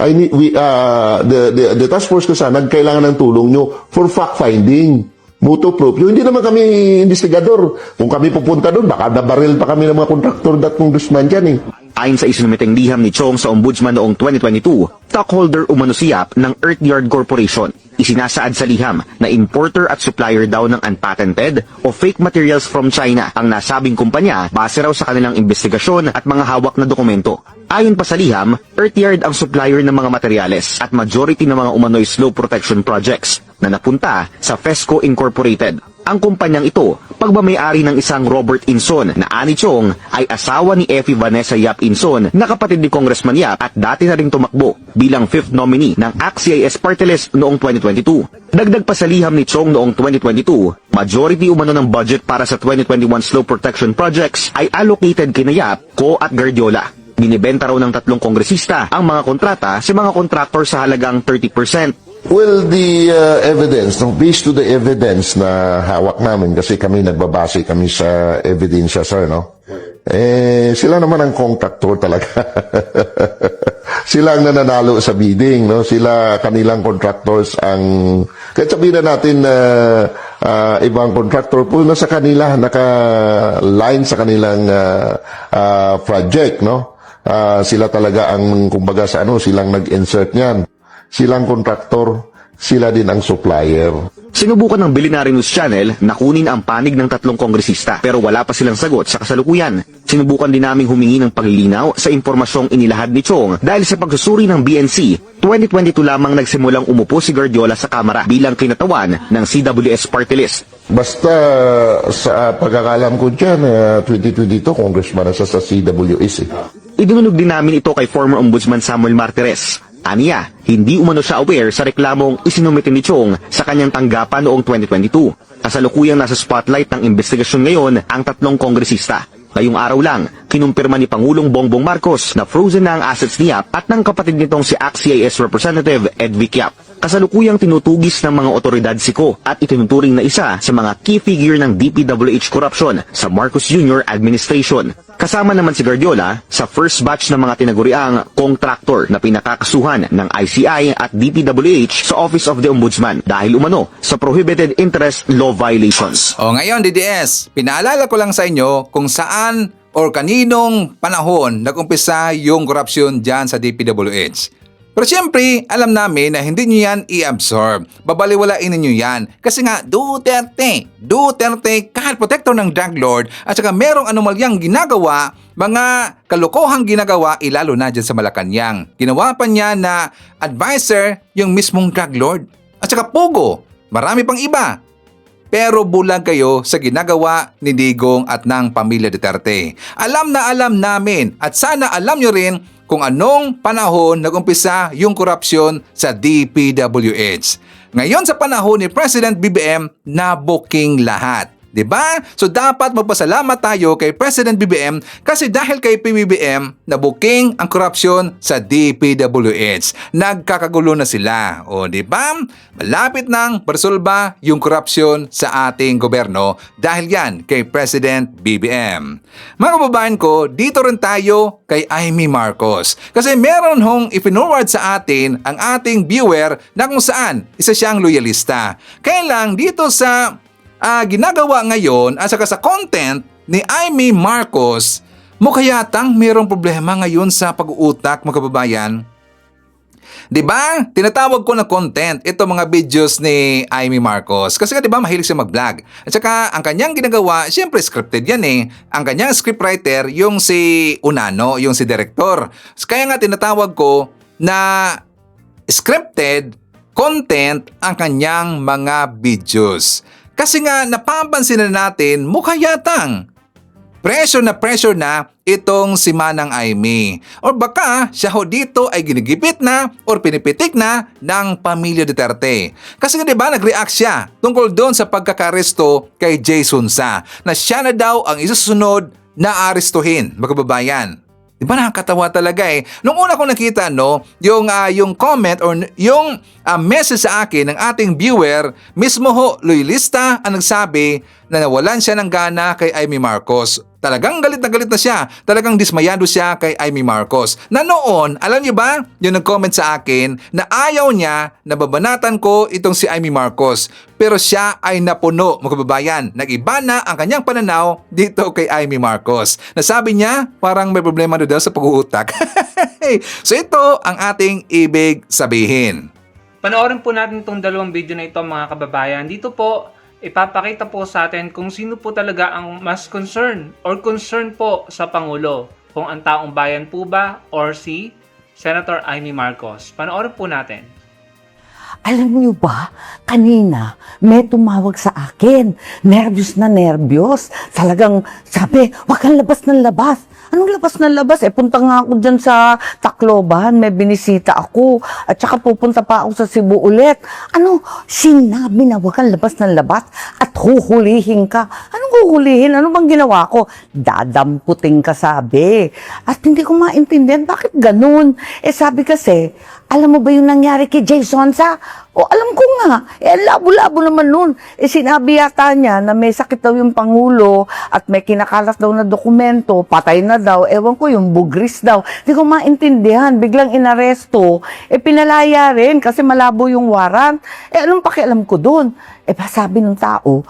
the task force ko sana, kailangan ng tulong nyo for fact-finding. Moto proprio. Hindi naman kami investigador. Kung kami pupunta doon, baka nabaril pa kami ng mga kontraktor dat congressman dyan eh. Ayon sa isinumiteng liham ni Chong sa Ombudsman noong 2022, stockholder umano siyap ng Earthyard Corporation. Isinasaad sa liham na importer at supplier daw ng unpatented o fake materials from China ang nasabing kumpanya base raw sa kanilang investigasyon at mga hawak na dokumento. Ayon pa sa liham, Earthyard ang supplier ng mga materyales at majority ng mga umano'y slow protection projects na napunta sa Fesco Incorporated. Ang kumpanyang ito, pagmamayari ng isang Robert Inson na ani Chong ay asawa ni Effie Vanessa Yap Inson na kapatid ni Congressman Yap at dati na ring tumakbo bilang 5th nominee ng ACT-CIS Party List noong 2022. Dagdag pa sa liham ni Chong noong 2022, majority umano ng budget para sa 2021 slow protection projects ay allocated kina Yap, Co at Guardiola. Binibenta raw ng 3 kongresista ang mga kontrata sa mga kontraktor sa halagang 30%. Well, the evidence, based to the evidence na hawak namin, kasi kami nagbabase kami sa ebidensya, sir, no? Sila naman ang contractor talaga. Sila ang nananalo sa bidding, no? Sila, kanilang contractors ang, kahit sabihin na natin na ibang contractor po na sa kanila, naka-line sa kanilang project, no? Sila talaga ang, kumbaga sa silang nag-insert niyan. Silang kontraktor, sila din ang supplier. Sinubukan ng Billionaire News Channel na kunin ang panig ng 3 kongresista pero wala pa silang sagot sa kasalukuyan. Sinubukan din naming humingi ng paglilinaw sa impormasyong inilahad ni Chong dahil sa pagsusuri ng BNC, 2022 lamang nagsimulang umupo si Guardiola sa Kamara bilang kinatawan ng CWS Party List. Basta sa pagkakalam ko dyan, 2022, congressman na sa CWS eh. Idinunog din namin ito kay former Ombudsman Samuel Martires. Aniya, hindi umano siya aware sa reklamong isinumite ni Chong sa kanyang tanggapan noong 2022. Kasalukuyang nasa spotlight ng investigasyon ngayon ang 3 kongresista. Ngayong araw lang, kinumpirma ni Pangulong Bongbong Marcos na frozen na ang assets ni Yap at ng kapatid nitong si ACT-CIS Representative Ed Vic Yap. kasalukuyang tinutugis ng mga otoridad si Ko at itinuturing na isa sa mga key figure ng DPWH corruption sa Marcos Jr. administration. Kasama naman si Guardiola sa first batch ng mga tinaguriang contractor na pinakakasuhan ng ICI at DPWH sa Office of the Ombudsman dahil umano sa prohibited interest law violations. O ngayon, DDS, pinaalala ko lang sa inyo kung saan or kaninong panahon nag-umpisa yung korupsyon dyan sa DPWH. Pero siyempre, alam namin na hindi nyo yan i-absorb. Babaliwalain ninyo yan. Kasi nga, Duterte, kahit protector ng drug lord at saka merong anomalyang ginagawa, mga kalokohang ginagawa, ilalo na dyan sa Malacanang. Ginawa pa niya na advisor yung mismong drug lord. At saka Pogo, marami pang iba. Pero bulag kayo sa ginagawa ni Digong at ng pamilya Duterte. Alam na alam namin at sana alam nyo rin kung anong panahon nag-umpisa yung korupsyon sa DPWH. Ngayon sa panahon ni President BBM, na-booking lahat. 'Di ba? So dapat magpasalamat tayo kay President BBM kasi dahil kay PBBM na-booking ang korupsyon sa DPWH. Nagkakagulo na sila. O 'di ba? Malapit nang resolba yung korupsyon sa ating gobyerno dahil yan kay President BBM. Mga kababayan ko, dito rin tayo kay Amy Marcos. Kasi meron hong ipinorward sa atin ang ating viewer na kung saan isa siyang loyalista. Kaya lang dito sa ginagawa ngayon at saka sa content ni Amy Marcos, mukha yatang mayroong problema ngayon sa pag-uutak, mga kababayan. Diba? Tinatawag ko na content ito mga videos ni Amy Marcos. Kasi diba mahilig siya mag-vlog. At saka ang kanyang ginagawa, syempre scripted yan eh. Ang kanyang scriptwriter, yung si Unano, yung si director. Kaya nga tinatawag ko na scripted content ang kanyang mga videos. Kasi nga napapansin na natin mukha yatang pressure na itong si Manang Amy. Or baka siya ho dito ay ginigipit na or pinipitik na ng pamilya Duterte. Kasi nga diba nag-react siya tungkol doon sa pagkakaresto kay Jason Sa na siya na daw ang isusunod na arestuhin, mga kababayan. Diba nakakatawa talaga eh. Nung una ko nakita yung comment or yung message sa akin ng ating viewer, mismo ho loyalista ang nagsabi na nawalan siya ng gana kay Amy Marcos. Talagang galit na siya. Talagang dismayado siya kay Amy Marcos. Na noon, alam niyo ba, yung nag-comment sa akin na ayaw niya na babanatan ko itong si Amy Marcos. Pero siya ay napuno, mga kababayan. Nag-iba na ang kanyang pananaw dito kay Amy Marcos. Nasabi niya, parang may problema daw sa pag-uutak. So ito ang ating ibig sabihin. Panoorin po natin itong dalawang video na ito, mga kababayan. Dito po, ipapakita po sa atin kung sino po talaga ang mas concern po sa Pangulo. Kung ang taong bayan po ba or si Senator Amy Marcos. Panoorin po natin. Alam niyo ba, kanina may tumawag sa akin. Nervyos na nervyos. Talagang sabi, wag kang labas ng labas. Anong labas ng labas? Punta nga ako dyan sa Tacloban, may binisita ako. At saka pupunta pa ako sa Cebu ulit. Sinabi na wag kang labas ng labas at huhulihin ka. Anong huhulihin? Ano bang ginawa ko? Dadamputin ka, sabi. At hindi ko maintindihan, bakit ganun? Sabi kasi, alam mo ba yung nangyari kay Jason Sa? Alam ko nga. Labo-labo naman nun. Sinabi yata niya na may sakit daw yung Pangulo at may kinakalat daw na dokumento, patay na daw. Ewan ko, yung bugris daw. Hindi ko maintindihan. Biglang inaresto. Pinalaya rin kasi malabo yung warrant. Anong pakialam ko dun? Sabi ng tao,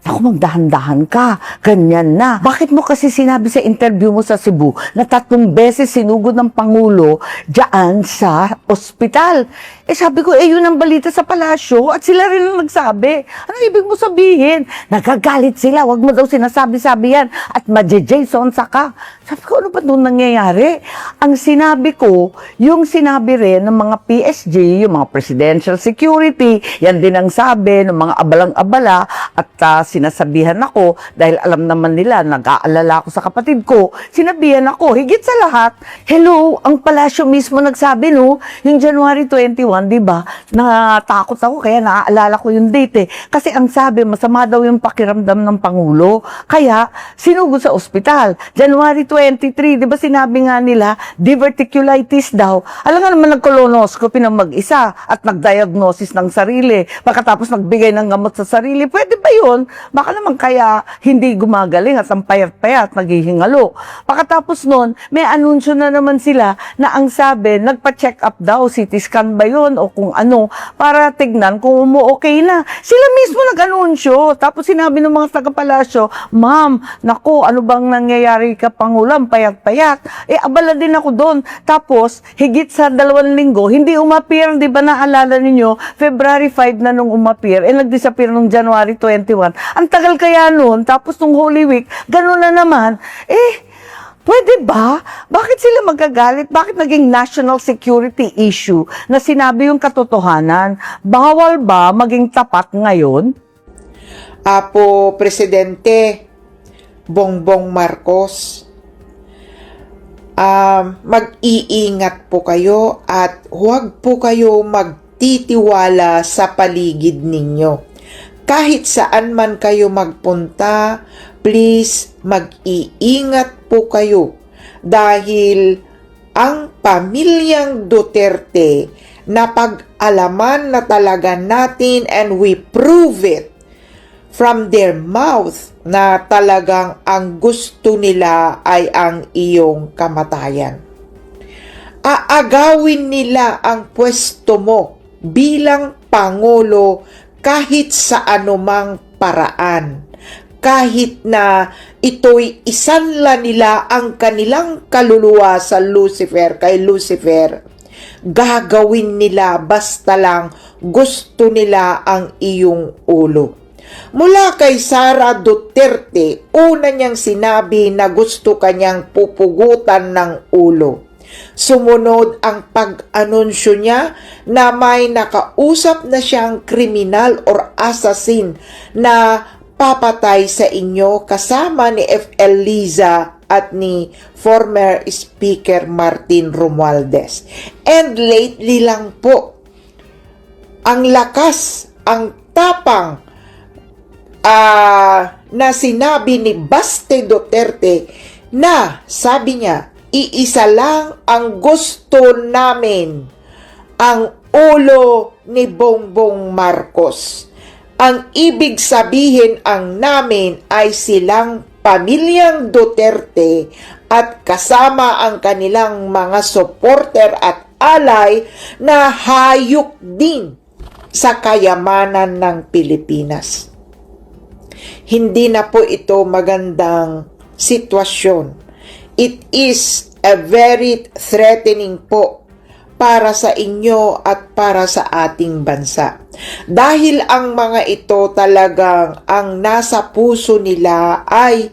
ako, magdahan-dahan ka. Ganyan na. Bakit mo kasi sinabi sa interview mo sa Cebu na 3 beses sinugod ng Pangulo dyan sa ospital? Sabi ko, yun ang balita sa palasyo at sila rin ang nagsabi. Ano ibig mo sabihin? Nagagalit sila. Huwag mo daw sinasabi-sabi yan at maje-Jason Sa ka. Sabi ko, ano ba doon nangyayari? Ang sinabi ko, yung sinabi rin ng mga PSG, yung mga presidential security, yan din ang sabi ng mga abalang-abala at sinasabihan ako, dahil alam naman nila, nag-aalala ako sa kapatid ko, sinabihan ako, higit sa lahat, hello, ang palasyo mismo nagsabi, no, yung January 21, di ba, natakot ako, kaya naaalala ko yung date, eh. Kasi ang sabi, masama daw yung pakiramdam ng Pangulo, kaya sinugod sa ospital. January 23, di ba sinabi nga nila, diverticulitis daw. Alam nga naman, nag-colonoscopy ng mag-isa at nag-diagnosis ng sarili. Pagkatapos nagbigay ng gamot sa sarili, pwede ba yun? Baka naman kaya hindi gumagaling at ang payat-payat, naghihingalo. Pagkatapos nun, may anunsyo na naman sila na ang sabi, nagpa-check up daw, CT scan ba yun o kung ano, para tignan kung umu-okay na. Sila mismo nag-anunsyo. Tapos sinabi ng mga taga-palasyo, Ma'am, naku, ano bang nangyayari ka, Pangulo? Payat-payat. Abala din ako doon. Tapos, higit sa 2 linggo, hindi umapir, di ba naalala ninyo, February 5 na nung umapir, nag-disappear nung January 21. Ang tagal kaya noon, tapos nung Holy Week, gano'n na naman. Pwede ba? Bakit sila magagalit? Bakit naging national security issue na sinabi yung katotohanan? Bawal ba maging tapat ngayon? Apo Presidente Bongbong Marcos, mag-iingat po kayo at huwag po kayo magtitiwala sa paligid ninyo. Kahit saan man kayo magpunta, please mag-iingat po kayo dahil ang pamilyang Duterte na pag-alaman na talaga natin and we prove it from their mouth na talagang ang gusto nila ay ang iyong kamatayan. Aagawin nila ang pwesto mo bilang Pangulo kahit sa anumang paraan. Kahit na ito'y isanla nila ang kanilang kaluluwa sa Lucifer, kay Lucifer, gagawin nila basta lang gusto nila ang iyong ulo. Mula kay Sara Duterte, una niyang sinabi na gusto kanyang pupugutan ng ulo. Sumunod ang pag-anunsyo niya na may nakausap na siyang kriminal or assassin na papatay sa inyo kasama ni F.L. Liza at ni former Speaker Martin Romualdez. And lately lang po, ang lakas, ang tapang na sinabi ni Baste Duterte na sabi niya, iisa lang ang gusto namin, ang ulo ni Bongbong Marcos. Ang ibig sabihin ang namin ay silang pamilyang Duterte at kasama ang kanilang mga supporter at alay na hayok din sa kayamanan ng Pilipinas. Hindi na po ito magandang sitwasyon. It is a very threatening po para sa inyo at para sa ating bansa. Dahil ang mga ito talagang ang nasa puso nila ay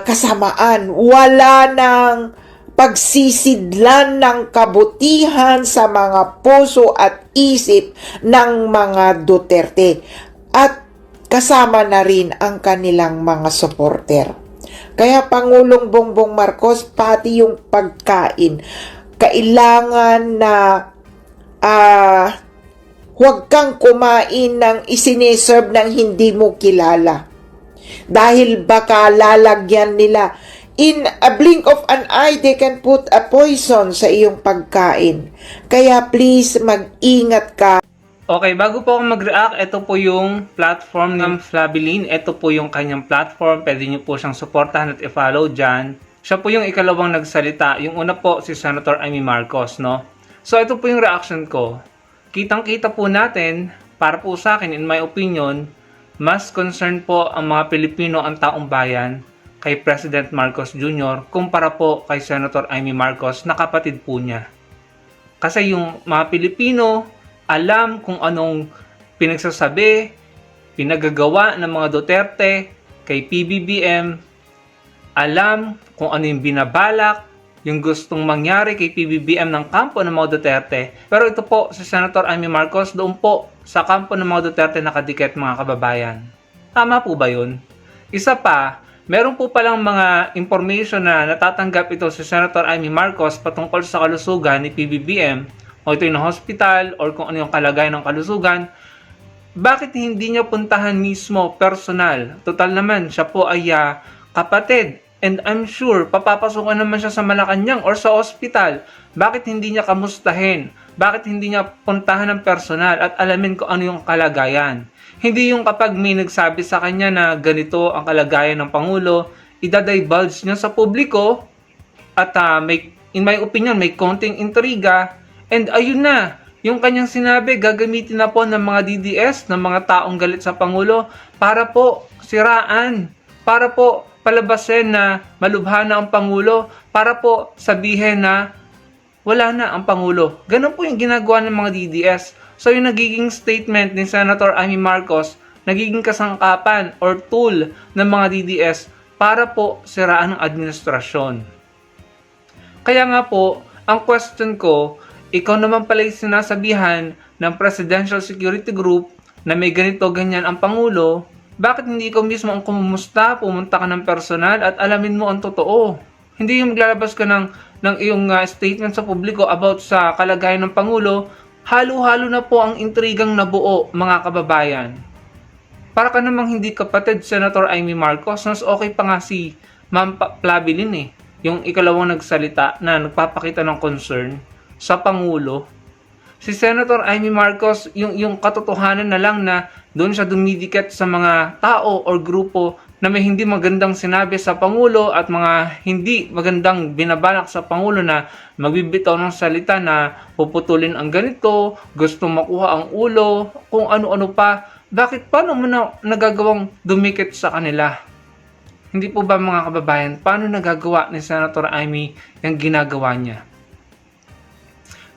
kasamaan. Wala nang pagsisidlan ng kabutihan sa mga puso at isip ng mga Duterte. At kasama na rin ang kanilang mga supporter. Kaya Pangulong Bongbong Marcos, pati yung pagkain, kailangan na huwag kang kumain ng isiniserve ng hindi mo kilala. Dahil baka lalagyan nila. In a blink of an eye, they can put a poison sa iyong pagkain. Kaya please, mag-ingat ka. Okay, bago po ako mag-react, ito po yung platform ng Flabilin. Ito po yung kanyang platform. Pwede nyo po siyang supportahan at i-follow dyan. Siya po yung ikalawang nagsalita. Yung una po, si Senator Amy Marcos, no? So, ito po yung reaction ko. Kitang-kita po natin, para po sa akin, in my opinion, mas concerned po ang mga Pilipino, ang taong bayan, kay President Marcos Jr. kumpara po kay Senator Amy Marcos na kapatid po niya. Kasi yung mga Pilipino, alam kung anong pinagsasabi, pinagagawa ng mga Duterte kay PBBM, alam kung ano yung binabalak, yung gustong mangyari kay PBBM ng kampo ng mga Duterte. Pero ito po, si Senator Amy Marcos, doon po sa kampo ng mga Duterte nakadikit, mga kababayan. Tama po ba yun? Isa pa, meron po palang mga information na natatanggap ito si Senator Amy Marcos patungkol sa kalusugan ni PBBM, o ito yung hospital or kung ano yung kalagayan ng kalusugan. Bakit hindi niya puntahan mismo personal? Total naman, siya po ay kapatid. And I'm sure, papapasukan naman siya sa Malacanang or sa ospital. Bakit hindi niya kamustahin? Bakit hindi niya puntahan ng personal at alamin kung ano yung kalagayan? Hindi yung kapag may nagsabi sa kanya na ganito ang kalagayan ng Pangulo, idadivulge niya sa publiko at in my opinion, may konting intriga. And ayun na, yung kanyang sinabi, gagamitin na po ng mga DDS, ng mga taong galit sa Pangulo, para po siraan, para po palabasin na malubha na ang Pangulo, para po sabihin na wala na ang Pangulo. Ganun po yung ginagawa ng mga DDS. So yung nagiging statement ni Senator Amy Marcos, nagiging kasangkapan or tool ng mga DDS para po siraan ang administrasyon. Kaya nga po, ang question ko, ikaw naman pala yung sinasabihan ng Presidential Security Group na may ganito ganyan ang Pangulo, bakit hindi ikaw mismo ang kumusta, pumunta ka ng personal at alamin mo ang totoo? Hindi yung maglalabas ka ng iyong statement sa publiko about sa kalagayan ng Pangulo, halo-halo na po ang intrigang nabuo, mga kababayan. Para ka namang hindi kapatid Senator Amy Marcos, mas okay pa nga si Ma'am Plabilin yung ikalawang nagsalita na nagpapakita ng concern sa Pangulo. Si Senator Amy Marcos, yung katotohanan na lang na doon siya dumidikit sa mga tao o grupo na may hindi magandang sinabi sa Pangulo at mga hindi magandang binabalak sa Pangulo na magbibitaw ng salita na puputulin ang ganito, gusto makuha ang ulo, kung ano-ano pa. Bakit paano mo na nagagawang dumikit sa kanila? Hindi po ba mga kababayan, paano nagagawa ni Senator Amy yung ginagawa niya?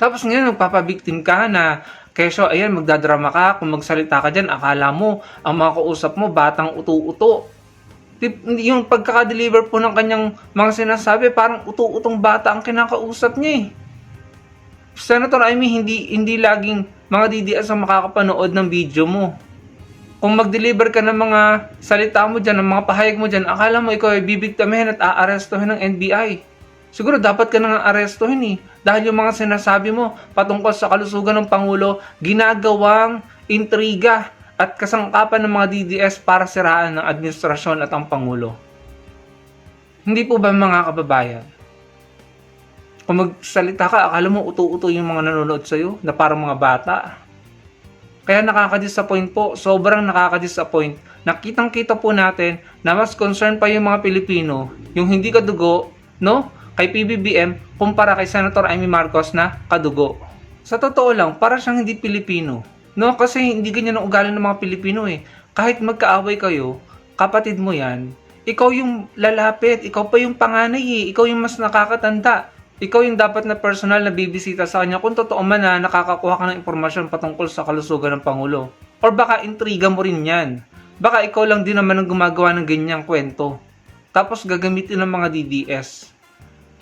Tapos ngayon, magpapabiktim ka na, kesyo, ayan, magdadrama ka, kung magsalita ka dyan, akala mo, ang mga kausap mo, batang uto-uto. Yung pagkakadeliver po ng kanyang mga sinasabi, parang uto-utong bata ang kinakausap niya Senator Amy, hindi laging mga DDS ang makakapanood ng video mo. Kung mag-deliver ka ng mga salita mo dyan, ng mga pahayag mo dyan, akala mo ikaw ay bibigtamihin at aarestuhin ng NBI. Siguro dapat ka nang arestuhin dahil yung mga sinasabi mo patungkol sa kalusugan ng Pangulo, ginagawang intriga at kasangkapan ng mga DDS para siraan ng administrasyon at ang Pangulo. Hindi po ba mga kababayan? Kung magsalita ka, akala mo uto-uto yung mga nanonood sa'yo na parang mga bata. Kaya nakaka-disappoint po, sobrang nakaka-disappoint. Nakitang-kita po natin na mas concern pa yung mga Pilipino, yung hindi kadugo, no? Kay PBBM kumpara kay Senator Amy Marcos na kadugo. Sa totoo lang, para siyang hindi Pilipino. No, kasi hindi ganyan ang ugali ng mga Pilipino Kahit magkaaway kayo, kapatid mo yan, ikaw yung lalapit, ikaw pa yung panganay ikaw yung mas nakakatanda. Ikaw yung dapat na personal na bibisita sa kanya kung totoo man na nakakakuha ka ng impormasyon patungkol sa kalusugan ng Pangulo. Or baka intriga mo rin yan. Baka ikaw lang din naman ang gumagawa ng ganyang kwento. Tapos gagamitin ng mga DDS.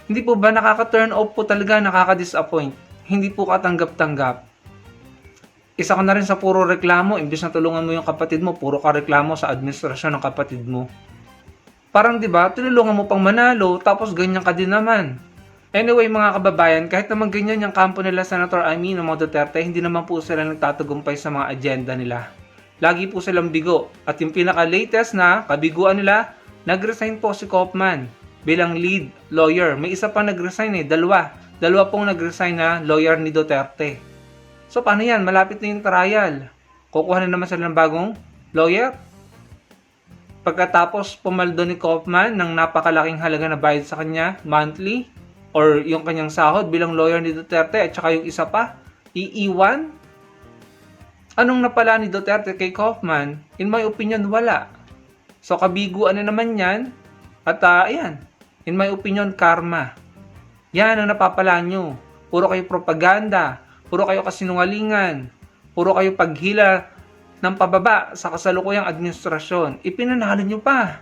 Hindi po ba nakaka-turn off po talaga, nakaka-disappoint? Hindi po katanggap-tanggap. Isa ka na rin sa puro reklamo, imbes na tulungan mo yung kapatid mo, puro ka reklamo sa administrasyon ng kapatid mo. Parang 'di ba, tinulungan mo pang manalo, tapos ganyan ka din naman. Anyway mga kababayan, kahit naman ganyan yung kampo nila Senator Amy ng mga Duterte, hindi naman po sila nagtatagumpay sa mga agenda nila. Lagi po silang bigo. At yung pinaka-latest na kabiguan nila, nag-resign po si Kaufman bilang lead lawyer. May isa pa nag-resign dalawa. Dalawa pong nag-resign na lawyer ni Duterte. So paano yan? Malapit na yung trial. Kukuha na naman sila ng bagong lawyer. Pagkatapos pumaldo ni Kaufman ng napakalaking halaga na bayad sa kanya monthly or yung kanyang sahod bilang lawyer ni Duterte at saka yung isa pa, iiwan? Anong napala ni Duterte kay Kaufman? In my opinion, wala. So kabiguan na naman yan at ayan. In my opinion, karma. Yan ang napapala nyo. Puro kayo propaganda. Puro kayo kasinungalingan. Puro kayo paghila ng pababa sa kasalukuyang administrasyon. Ipinanalo nyo pa.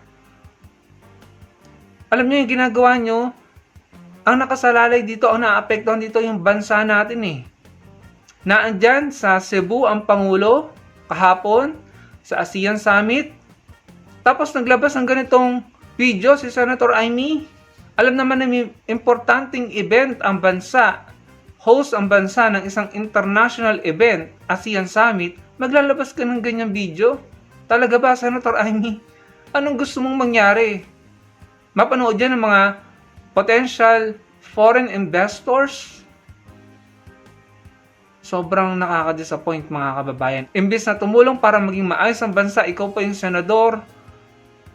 Alam nyo yung ginagawa nyo? ang nakasalalay dito, ang naapektuhan dito yung bansa natin eh. Naandyan sa Cebu ang Pangulo kahapon sa ASEAN Summit. Tapos naglabas ng ganitong video si Senator Amy. Alam naman na may importanteng event ang bansa, host ang bansa ng isang international event, ASEAN Summit, maglalabas ka ng ganyang video? Talaga ba, Senator Amy? Anong gusto mong mangyari? Mapanood yan ng mga potential foreign investors? Sobrang nakaka-disappoint mga kababayan. Imbis na tumulong para maging maayos ang bansa, ikaw pa yung senador,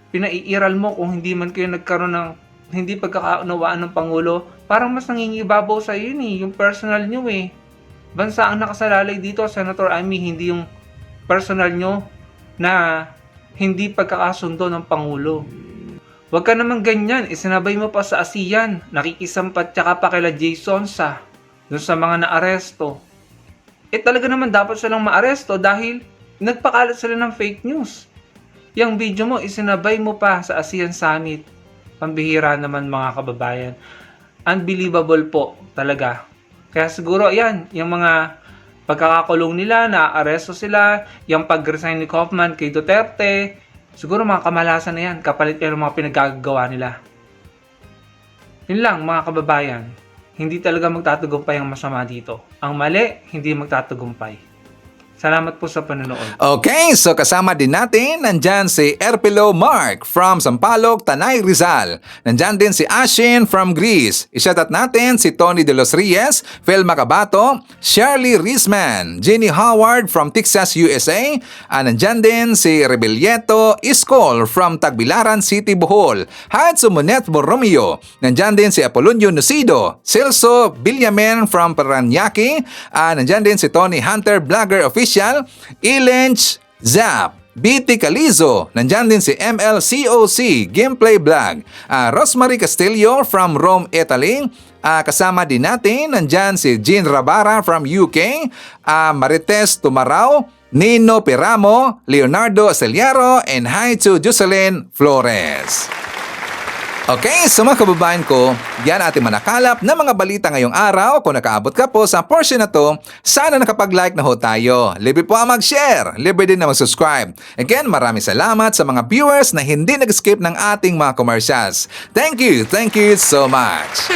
pinaiiral mo kung hindi man kayo nagkaroon ng hindi pagkakaunawaan ng Pangulo, parang mas nangingibabaw sa iyo yung personal nyo eh. Bansa ang nakasalalay dito, Senator Amy, hindi yung personal nyo na hindi pagkakasundo ng Pangulo. Huwag ka naman ganyan, isinabay mo pa sa ASEAN, nakikisampat tsaka pa kila Jason dun sa mga naaresto. Talaga naman dapat silang maaresto dahil nagpakalat sila ng fake news. Yung video mo, isinabay mo pa sa ASEAN Summit. Pambihira naman mga kababayan. Unbelievable po talaga. Kaya siguro yan, yung mga pagkakakulong nila, naaresto sila, yung pag-resign ni Kaufman kay Duterte, siguro mga kamalasan na yan, kapalit yan ng mga pinagagawa nila. Yun lang mga kababayan, hindi talaga magtatagumpay ang masama dito. Ang mali, hindi magtatagumpay. Salamat po sa panonood. Okay, so kasama din natin, nandyan si Erpilo Mark from Sampaloc, Tanay, Rizal. Nandyan din si Ashin from Greece. Isyatat natin si Tony De Los Reyes, Phil Macabato, Shirley Risman, Jenny Howard from Texas, USA. Nandyan din si Rebelieto Iskol from Tagbilaran City, Bohol. At Sumunet Borromeo. Nandyan din si Apolonio Nusido, Celso Villamen from Paranaque. Nandyan din si Tony Hunter, Vlogger Official, Ilench Zap, BT Calizo, nandyan din si MLCOC, Gameplay Vlog, Rosemary Castillo from Rome, Italy, kasama din natin, nandyan si Jean Rabara from UK, Marites Tumarao, Nino Piramo, Leonardo Aceliaro, and hi to Jocelyn Flores. Okay, so mga kababayan ko, yan ating manakalap na mga balita ngayong araw. Kung nakaabot ka po sa portion na to, sana nakapag-like na ho tayo. Libre po ang mag-share, libre din na mag-subscribe. Again, maraming salamat sa mga viewers na hindi nag-skip ng ating mga commercials. Thank you so much.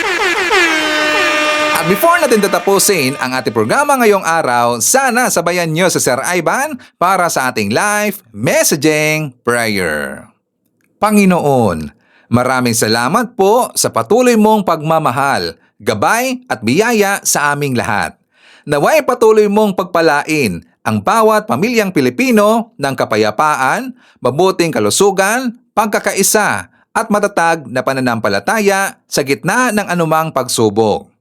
At before natin tatapusin ang ating programa ngayong araw, sana sabayan nyo sa Sir Ivan para sa ating live messaging prayer. Panginoon, maraming salamat po sa patuloy mong pagmamahal, gabay at biyaya sa aming lahat. Naway patuloy mong pagpalain ang bawat pamilyang Pilipino ng kapayapaan, mabuting kalusugan, pagkakaisa at matatag na pananampalataya sa gitna ng anumang pagsubok.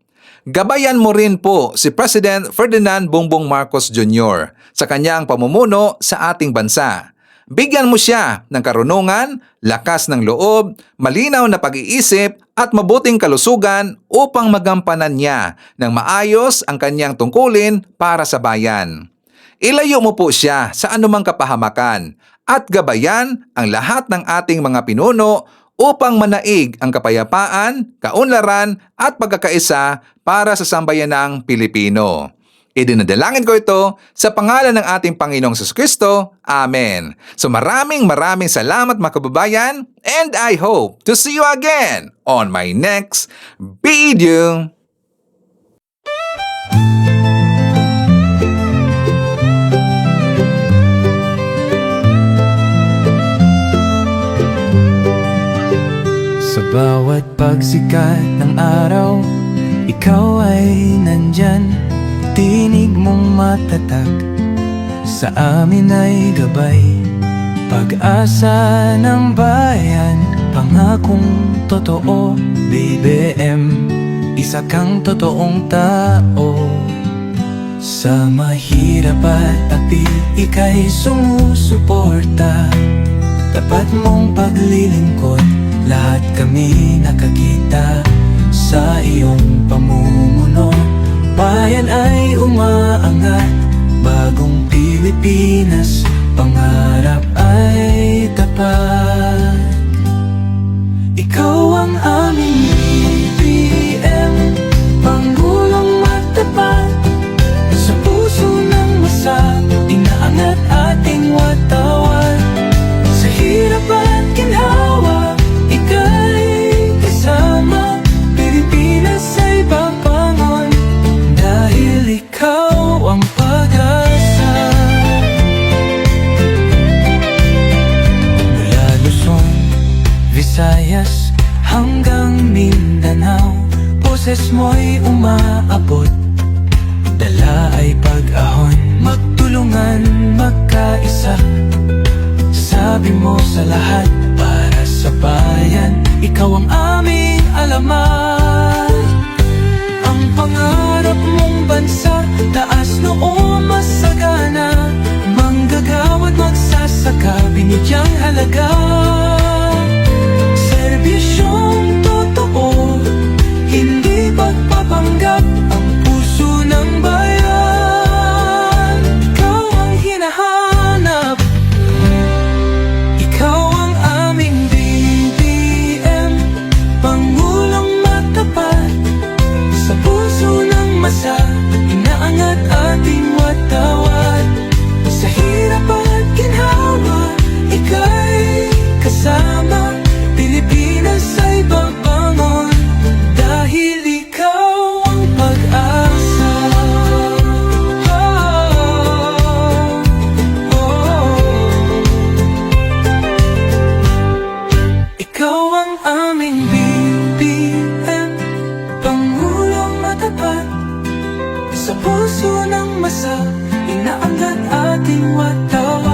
Gabayan mo rin po si President Ferdinand Bongbong Marcos Jr. sa kanyang pamumuno sa ating bansa. Bigyan mo siya ng karunungan, lakas ng loob, malinaw na pag-iisip at mabuting kalusugan upang magampanan niya ng maayos ang kanyang tungkulin para sa bayan. Ilayo mo po siya sa anumang kapahamakan at gabayan ang lahat ng ating mga pinuno upang manaig ang kapayapaan, kaunlaran at pagkakaisa para sa sambayanang Pilipino. Idinadalangin ko ito sa pangalan ng ating Panginoong Jesucristo. Amen. So maraming salamat mga kababayan, and I hope to see you again on my next video. Sa bawat pagsikat ng araw, ikaw ay nandyan. Tinig mong matatag, sa amin ay gabay. Pag-asa ng bayan, pangakong totoo. BBM, isa kang totoong tao. Sa mahirap at api, ika'y sumusuporta. Tapat mong paglilingkod, lahat kami nakakita sa iyong pamumuno. Bayan ay umaangat, bagong Pilipinas, pangarap ay tapat. Ikaw ang aming BBM. umaabot, dala ay pag-ahon, magtulungan, magkaisa. Sabi mo sa lahat, para sa bayan, ikaw ang aming alamat. Ang pangarap mong bansa, taas noo masagana, manggagawa't magsasaka, binigyang halaga. Serbisyong totoo, hindi pagpapanggap, ang puso ng bayan. Ikaw ang hinahanap, ikaw ang aming BBM, Pangulong matapat, sa puso ng masa, inaangat ating watawat. Sa hirap at ginhawa, ika'y kasama, Pilipinas ay babangon, dahil ikaw ang pag-asa. Ikaw ang aming BBM, Pangulong matapat, sa puso ng masa, inaangat ating watawat.